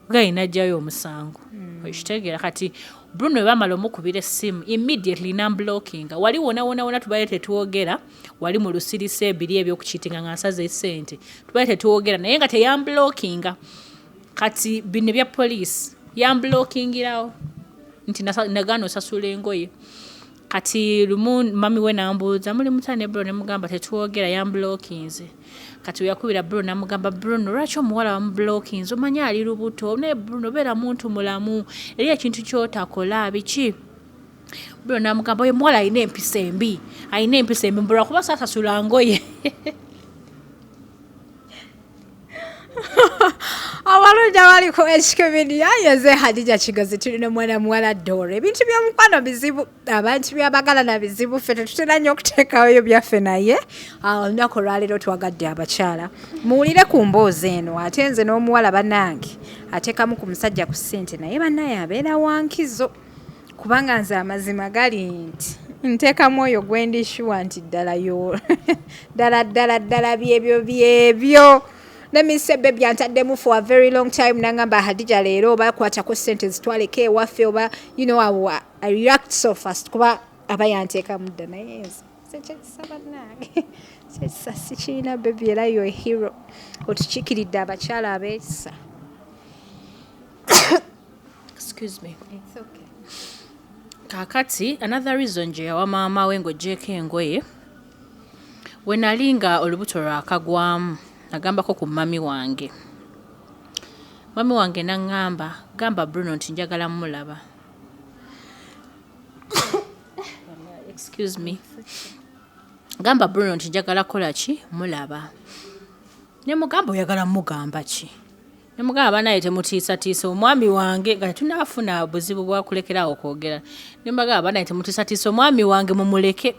guy najjayo omusango okitegeera kati Bruno we bamala omukubira essimu immediately namblockinga wali wona tubaye tetwogera wali mu lusirisa ebiri ebyokukiitinga nga nsaza essente tubaye tetwogera naye nga teyamblockinga kati bino bya poliisi yamblockingirawo nti nagaana osasula engoye kati lumu mami we nambuuza muli mutane Bruno ne mugamba tetwogera yamblockinze kati yakubira Bruno namugamba Bruno lwaki omuwala wamublockinze omanyi ali lubuto naye Bruno beera muntu mulamu eri ekintu kyotakola biki Bruno namugamba oyo muwala alina empisa embi mbulwa kuba saasasula ngoye abalungi abaliko ekikebini ayeze Hadija Kigozi tulina mwana muwala Dora ebintu byomukwano bizibu abantu byabagalana bizibu ffe tetutera nnyo okuteekayo byaffe naye olunaku olwaleero twagadde abakyala muwulire ku mboozi eno ate nze n'omuwala bannange ateekamu ku musajja ku ssente naye bannaye abeera wankizo kubanga nze amazima gali nti nteekamu oyo gwendishuwa nti ddala byebyo Let me say, baby, antademu for a very long time. Nangamba Hadija leero bakwatako ssente zitwaleko ewaffe oba you know I react so fast kuba abayanteeka mudda naye sekyekisaba nange sekisa kiina baby era yo hero otukiikiridde abakyala abeekisa. Excuse me. It's okay. Kakati another reason je yawa maama we ng'oggyeko Ngoye we nalinga olubuto lwakagwamu nagambako ku mami wange n'aŋŋamba gamba Bruno nti njagala mulaba excuse me gamba Bruno nti njagala kola ki mulaba ne mugamba oyagala mugamba ki ne mugamba naye temutiisatiisa omwami wange nga tetunaafuna buzibu bwa kulekerawo okwogera ne mbagamba naye temutiisatiisa omwami wange mumuleke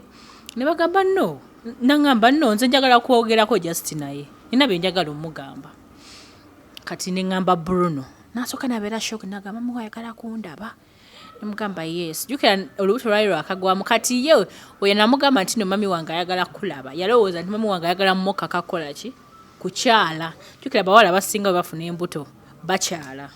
ne bagamba no naŋŋamba no nze njagala kwogerako just naye nina bye njagala omugamba kati ne ŋŋamba Bruno Nasooka nabeera shock nagamba mama ayagala kundaba. Nemugamba yes. Jukira olubuto lwali lwakagwamu kati ye oyo namugamba nti no mami wange ayagala kulaba. Yalowooza nti mami wange ayagala mmoka kakola ki? Kukyala. Jukira bawala basinga bafuna embuto bakyala.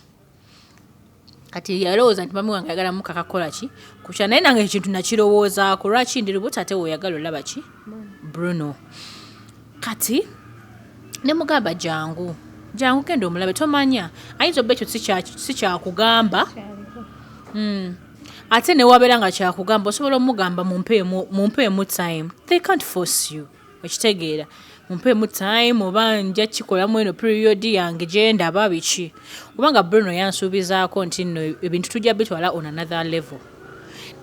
Kati yalowooza nti mami wange ayagala mmoka kakola ki? Kukyala. Naye nange ekintu nakirowoozaako lwaki ndi lubuto ate oyagala olaba ki? Bruno. Kati nemugamba jangu genda omulabe tomanya ayinza oba ekyo si kyakugamba ate ne wabeera nga kyakugamba osobola omugamba mumpeemu time. They can't force you. Okitegeera mumpeemu time oba nja kikolamu eno period yange gyendaba biki. Kubanga Bruno yansuubizaako nti nno ebintu tujja bitwala on another level.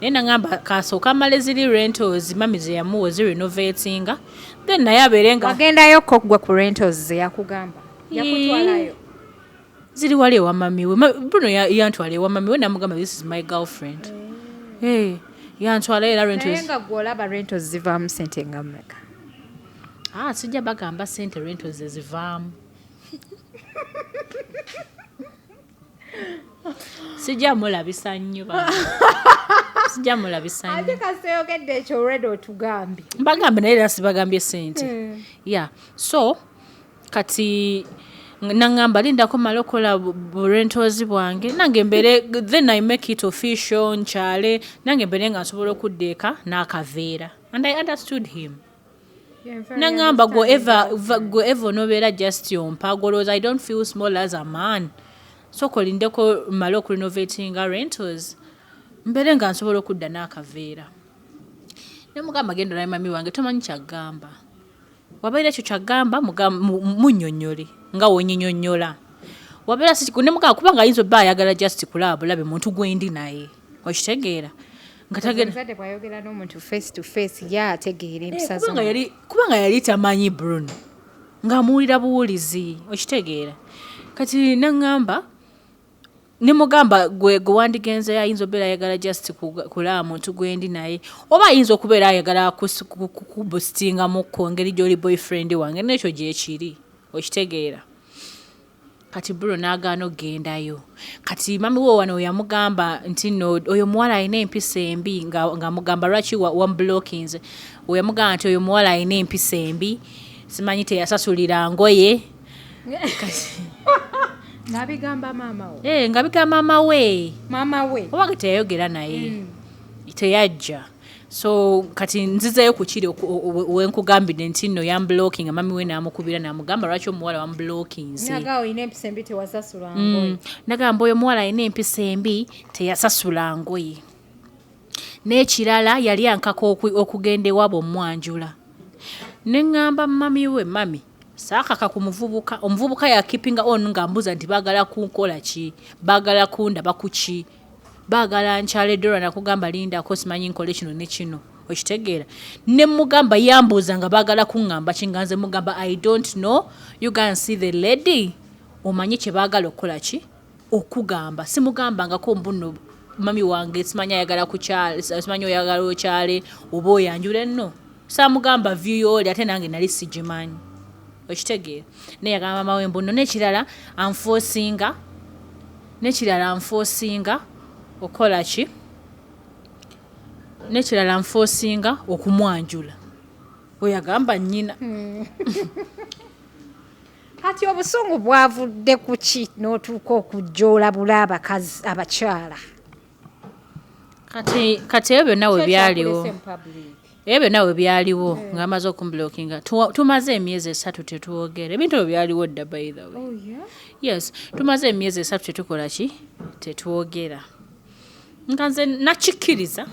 Naye nagamba kasooka amale ziri rentals mami ze yamuwa zirenovatinga then naye abeere nga wagendayo ko gwe ku rentals ze yakugamba yakutwalayo ziri wali ewa mami we. Bruno yantwala ewa mami we namugamba this is my girlfriend. Yantwala era rentals. Naye nga gwe olaba rentals zivaamu sente nga mmeka? Sijja bagamba sente rentals zivaamu. Sijja mulabisa nnyo ba. Sijja mulabisa nnyo. Ate kaseyogedde ekyo already otugambye. Bagambe naye era sibagambye sente. Yeah. So kati nangamba lindako malokola rentals bwange nange mbere then I make it official nchale nange mbere nga nsobola okuddeeka n'akaveera. And I understood him. Nangamba go ever nobeera just yompa goloza I don't feel small as a man. So kolindeko maloko renovating rentals. Mbere nga nsobola okudda n'akaveera. Nemugamba genda naye mami wange tomanyi kyagamba. Wabeera ekyo kyagamba munnyonnyole nga wonyinyonnyola. Wabeera si nemugamba kubanga ayinza obba ayagala just kulaba labe muntu gwendi naye. Okitegeera. Ngatagenda bwayogera n'omuntu face to face ategeera empisa zo. Kubanga yali tamanyi Bruno. Ng'amuwulira buwulizi. Okitegeera. Kati nangamba nemugamba gwe wandigenze ayinza obeera ayagala just kulaba muntu gwendi naye oba ayinza okubeera ayagala kubustinga mukko ngeri gy'oli boyfriend wange nekyo gyekiri. Okitegeera. Kati Bruno n'agaana okgendayo. Kati mami we wano yamugamba nti no oyo muwala alina empisa embi nga mugamba lwaki wamblockinze. We yamugamba nti oyo muwala alina empisa embi simanyi teyasasulira Ngoye. Ngabigamba mama we. Ngabigamba mama we. Oba teyayogera naye. Teyajja. So kati nzizeyo ku kiri wenkugambidde nti nno yamblocking mami we n'amukubira n'amugamba lwaki omuwala wamblockinze. Naga oyina empisa embi tewasasula Ngoye. Nagamba oyo muwala alina empisa embi teyasasula Ngoye. N'ekirala yali ankako okugenda ewabo omwanjula. Ne ngamba mami we mami saakaka ku muvubuka. Omuvubuka ya keeping on ngambuza nti baagala kunkola ki baagala kundaba ku ki baagala nkyale Dora nakugamba linda ko simanyi nkole kino ne kino. Okitegeera. Ne mugamba yambuza nga baagala kuŋŋamba kinganze mugamba I don't know you can see the lady. Omanyi kye baagala okukola ki okugamba simugamba nga ko mbuno mami wange simanyi ayagala kukyale simanyi oyagala okyale oba oyanjule nno. Samugamba view yoli ate nange nali sigimanyi. Okitegeera. Ne yagamba mama we mbuno n'ekirala anforcinga okola ki n'ekirala anforcinga okumwanjula. Oyagamba nnyina. Kati obusungu bwavudde ku ki n'otuuka okujjoola bula abakazi abakyala. Kati ebyo byonna we byaliwo. Ebyo nawe byaliwo ng'amaze okumblockinga. Tumaze emyezi 3 tetuwogera. Ebintu ebyo byaliwo dda by the way. Oh yeah? Yes, tumaze emyezi 3 tetukola ki tetuwogera. Nkanze nakikkiriza.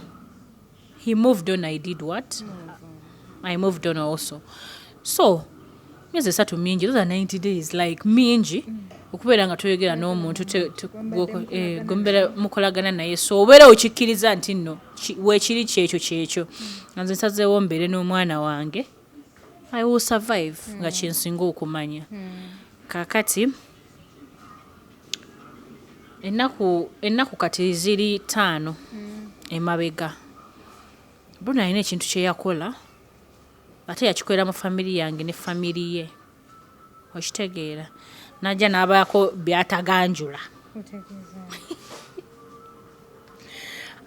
He moved on, I did what? I moved on also. So, myezi 3 mingi, those are 90 days like mingi. Okubeera nga toyogera n'omuntu gombera mukolagana naye so obeera okikkiriza nti nno weekiri kyekyo nze nsazeewo mbeere n'omwana wange I will survive nga kyensinga okumanya. Kakati ennaku kati ziri 5 emabega Bruno alina ekintu kye yakola ate yakikolera mu famiri yange ne famiri ye. Okitegeera. Najja n'abaako byataganjula.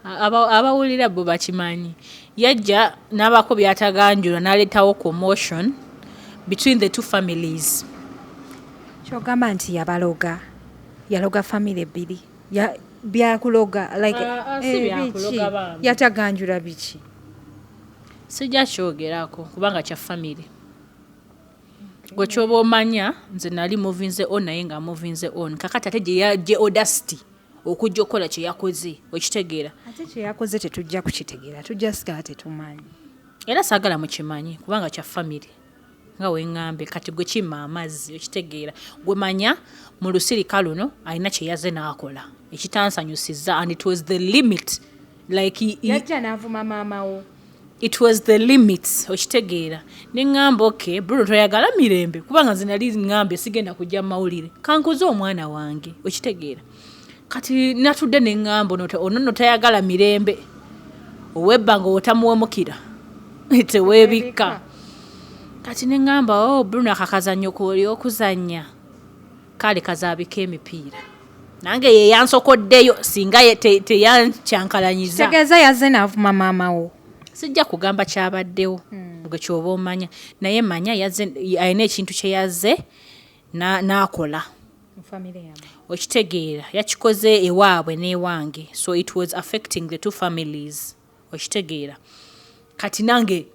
abawulira bo bakimanyi yajja n'abako byataganjula n'aleetawo commotion between the two families. Kyogamba nti yaloga family ebbiri byakuloga like si byakuloga bambi. yataganjula biki Sijja kyogerako kubanga kya family. Gwe kyoba omanya nze nali movinze on naye nga movinze on kakati ate gye audacity okujja okukola kye yakoze okitegeera. ate kye yakoze tetujja kukitegeera tujja sika tetumanyi Era saagala mukimanyi kubanga kya family. Nga weŋŋambe kati gwe kimma amazzi okitegeera. Gwe manya mu lusirika luno alina kye yaze n'akola ekitansanyusizza and it was the limit like yajja n'avuma maama wo. it was the limits okitegeera. Neŋŋamba okay Bruno toyagala mirembe kubanga nze nali ŋŋambe sigenda kujja mawulire kankuze omwana wange okitegeera. Kati natudde neŋŋamba ono toyagala mirembe ow'ebbanga otamuwemukira teweebikka. Kati neŋŋamba Bruno akakazannyo kooli okuzannya kale kazaabika emipiira nange ye yansokoddeyo singa teyankyankalaanyiza. Tegeeza yazze n'avuma maama wo. Sijja kugamba kyabaddewo gwe kyoba omanya naye manya alina ekintu kye yazze n'akola mu family yammwe okitegeera yakikoze ewaabwe n'ewange so it was affecting the two families okitegeera. Kati nange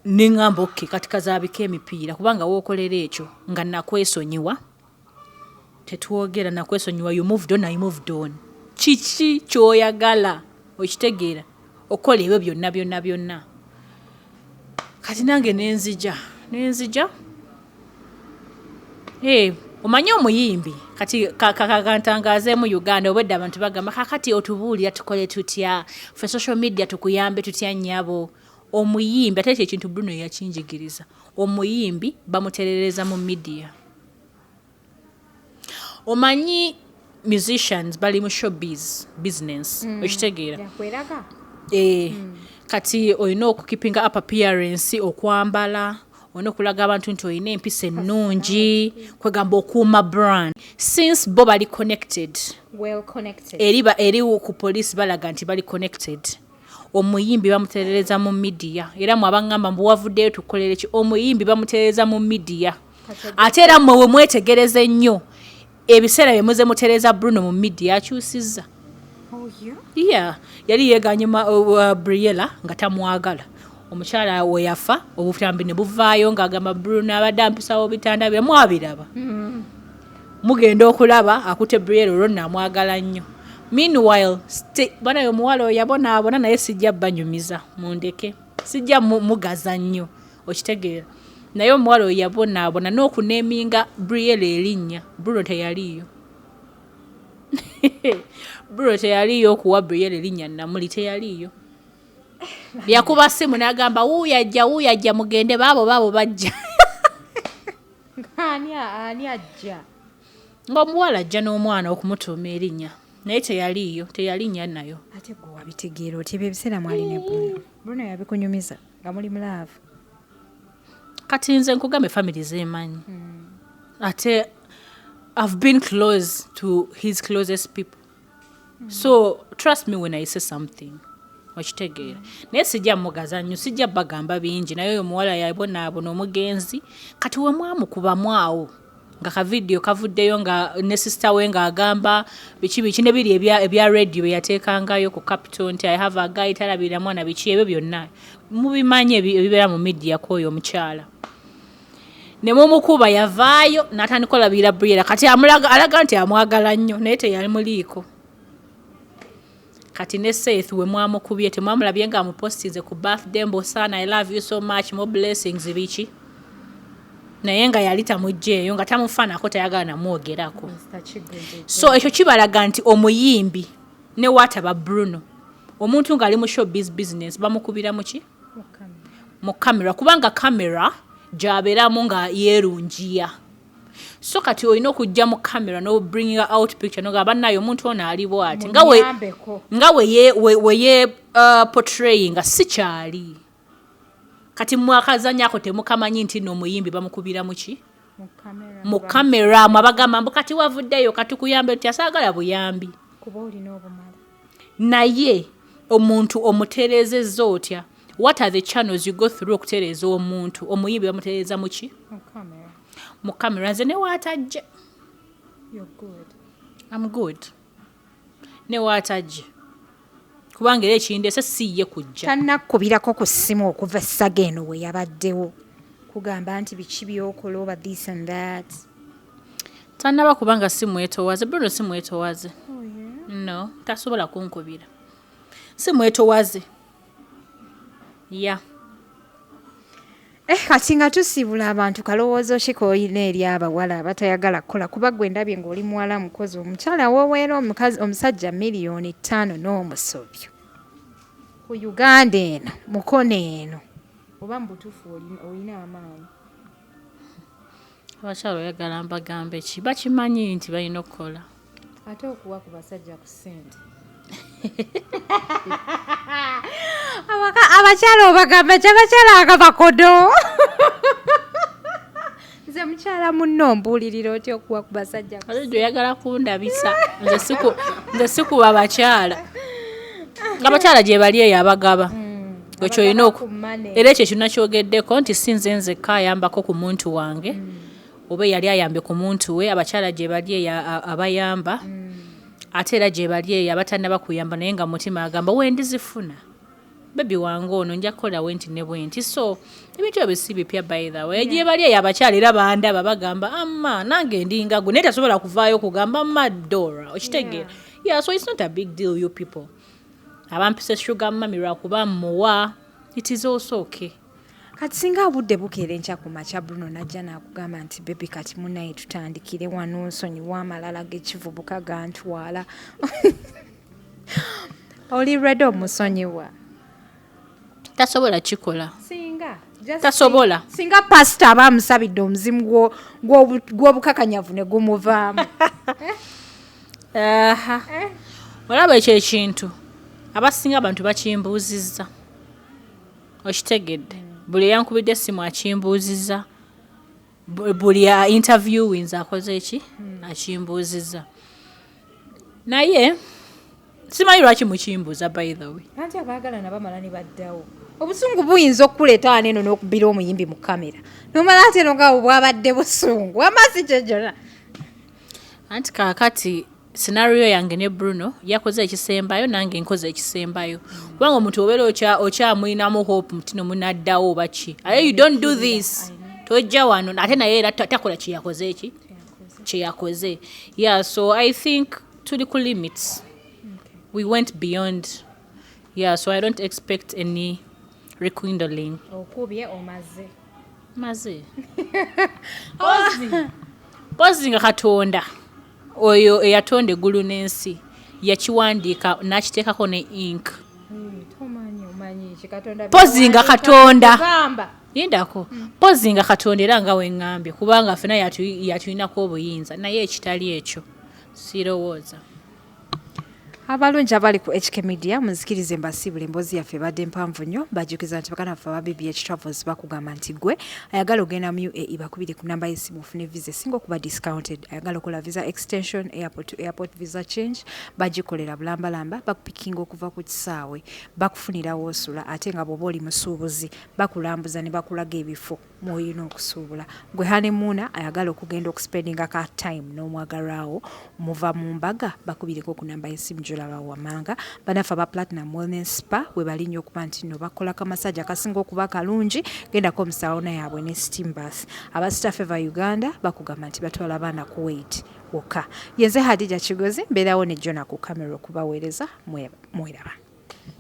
neŋŋamba okay kati kazaabika emipiira kubanga wookolera ekyo nga nakwesonyiwa tetwogera nakwesonyiwa you moved on I moved on kiki kyoyagala okitegeera okola ebyo byonna. Kati nange nenzija omanyi omuyimbi kati kakantangazeemu Uganda obwedda abantu bagamba kakati otubuulira tukole tutya fe social media tukuyambe tutya nnyabo. Omuyimbi ate ekyo ekintu Bruno yakinjigiriza. Omuyimbi bamuterereza mu media. Omanyi musicians bali mu showbiz business okitegeera. yakweraga Kati olina okukipinga up appearance okwambala olina okulaga abantu nti olina empisa ennungi kwegamba okuuma brand since bo bali connected well connected eri ku police balaga nti bali connected. Omuyimbi bamuterereza mu media era mu abangamba mbu wavuddeyo tukolere ki omuyimbi bamuterereza mu media ate era mwe mwetegereza ennyo ebiseera bye muze mutereza Bruno mu media akyusizza. Yeah, yali yeganye Briella nga tamwagala. Omukyala we yafa obutambi ne buvaayo ng'agamba Bruno abadde ampisawo bitanda bye mwabiraba. Mugenda okulaba akute Briella olwo namwagala nnyo. Meanwhile bana yo muwala yabonaabona naye sijja banyumiza mundeke sijja mugaza nnyo okitegeera. Naye omuwala yabonaabona n'okuneeminga Briella erinnya Bruno teyaliyo. Bruno teyaliyo okuwa Briella erinnya Namuli teyaliyo. Yakuba simu n'agamba wuuyajja mugende baabo bajja. ani ajja Ng'omuwala ajja n'omwana okumutuuma erinnya naye teyalinnya nayo. ate gwe wabitegeera oti ebyo ebiseera mwali ne Bruno yabikunyumiza nga muli mulaavu. Kati nze nkugambe family zeemanyi ate I've been close to his closest people. So trust me when I say something. Okitegeera. Naye sijja mugaza nnyo sijja bagamba bingi naye omuwala yabonaabona omugenzi kati we mwamukubamu awo nga kavidiyo kavuddeyo nga ne sister we ng'agamba biki ne biri ebya radio yateekangayo ku Capital nti I have a guy talabira mwana biki ebyo byonna mubimanyi ebibeera mu media kwoyo omukyala. Ne mumukuba yavaayo n'atandika olabira Briella kati alaga nti amwagala nnyo naye teyali muliiko. Kati ne Seth we mwamukubye temwamulabye nga amupostinze ku birthday mbosana I love you so much more blessings biki naye nga yali tamugjeeyo nga tamufaanako tayagala namwogerako. So ekyo kibalaga nti omuyimbi ne wataba Bruno omuntu ng'ali mu showbiz business bamukubira muki mu kamera kubanga kamera gy'abeeramu nga yeerungiya. So kati olina okujja mu kamera no bring out picture nogamba naye omuntu ono aliwo ati nga weye portray nga si kyali. Kati mwakazanyako temukamanyi nti no muyimbi bamukubira muki mu kamera mwabagamba mbu kati wavuddeyo kati kuyambe tyasagala buyambi kuba olina obumala naye omuntu omutereezezza otya what are the channels you go through okutereeza omuntu omuyimbi bamutereeza muki mu kamera nze ne waatajje I'm good ne waatajje kubanga era ekindese siiye kujja tannakubirako ku ssimu okuva essaga eno we yabaddewo kugamba nti biki byokola oba this and that tannaba kubanga si mwetowaze Bruno si mwetowaze no tasobola kunkubira si mwetowaze ya kati nga tusiibula abantu kalowoozo ki k'olina eri abawala abatayagala kukola kuba gwe ndabye ng'oli muwala mukozi omukyala wooweera omusajja miliyoni 5 n'omusobyo ku Uganda eno mukono eno oba mu butuufu olina amaanyi abakyala oyagala mbagambe ki bakimanyi nti balina okukola ate okuwa ku basajja ku ssente abakyala obagamba kyabakyala agabakodo nze mukyala munno mbuulirira otya okuwa ku basajja ate oyagala kundabisa nze sikuba bakyala abakyala gye bali eyo abagaba ekyoyina era ekyo kyonna kyogeddeko nti si nze nzekka ayambako ku muntu wange oba yali ayambye ku muntu we abakyala gye bali eyo abayamba ate era gye bali eyo abatannaba kuyamba naye nga mutima agamba wendizifuna bebi wange ono nja kukola wenti ne bwenti so ebintu ebyo si bipya by the way gye bali eyo abakyala era bandaba bagamba amma nange ndinga gwe naye tasobola kuvaayo kugamba mma Dora okitegeera yeah so it's not a big deal you people abampise sugar mami lwakuba muwa it is also okay kati singa obudde bukeera enkya ku makya Bruno najja n'akugamba nti bebi kati munaye tutandikire wano nsonyiwa amalala g'ekivubuka gantwala oli ready omusonyiwa tasobola kikola singa tasobola singa pasita aba amusabidde omuzimu gw'obukakanyavu ne gumuvaamu olaba ekyo ekintu abasinga abantu bakimbuuzizza okitegedde buli yankubidde essimu akimbuuzizza buli interviewings akoze eki akimbuuzizza naye simanyi lwaki mukimbuuza by the way anti abaagala nabamala ne baddawo obusungu buyinza okukuleeta wano eno n'okubbira omuyimbi mu kamera nomala ate eno nga bwabadde busungu amasi kyejjona anti kaakati scenario yange ne Bruno yakoze ekisembayo nange nkoze ekisembayo kubanga omuntu obeera okyamulinamu hope mutino munaddawo oba ki aye you don't do this tojja wano ate naye era takola kyeyakoze yeah so I think tuli ku limits we went beyond yeah so I don't expect any rekindling okubye maze pozi nga Katonda oyo eyatonda eggulu n'ensi yakiwandiika n'akiteekako ne ink pozi nga Katonda yindako pozi nga Katonda era nga weŋŋambye kubanga ffena yatulinako obuyinza naye ekitali ekyo sirowooza abalungi abali ku HK Media muzikirize mbasiibula emboozi yaffe badde mpanvu nnyo bajjukiza nti bakana ffe aba BBH Travels bakugamba nti gwe ayagala ogenda mu UAE bakubire ku namba y'essimu ofune visa esinga okuba discounted ayagala okola visa extension airport to airport visa change bagikolera bulambalamba bakupikinga okuva ku kisaawe bakufunirawo osula ate nga bw'oba oli musuubuzi bakulambuza ne bakulaga ebifo mw'olina okusuubula gwe hanemuuna ayagala okugenda okuspendinga ka time n'omwagalwawo muva mu mbaga bakubireko ku namba y'essimu gy'olaba wamanga banafe aba Platinum Wellness Spa we bali nnyo okuba nti nno bakola kamasajja akasinga okuba kalungi gendako omusawona yaabwe ne steam bath aba Star Fever Uganda bakugamba nti batwala abaana ku weight wokka yenze Hadija Kigozi mbeerawo ne Jona ku kamera okubaweereza mweraba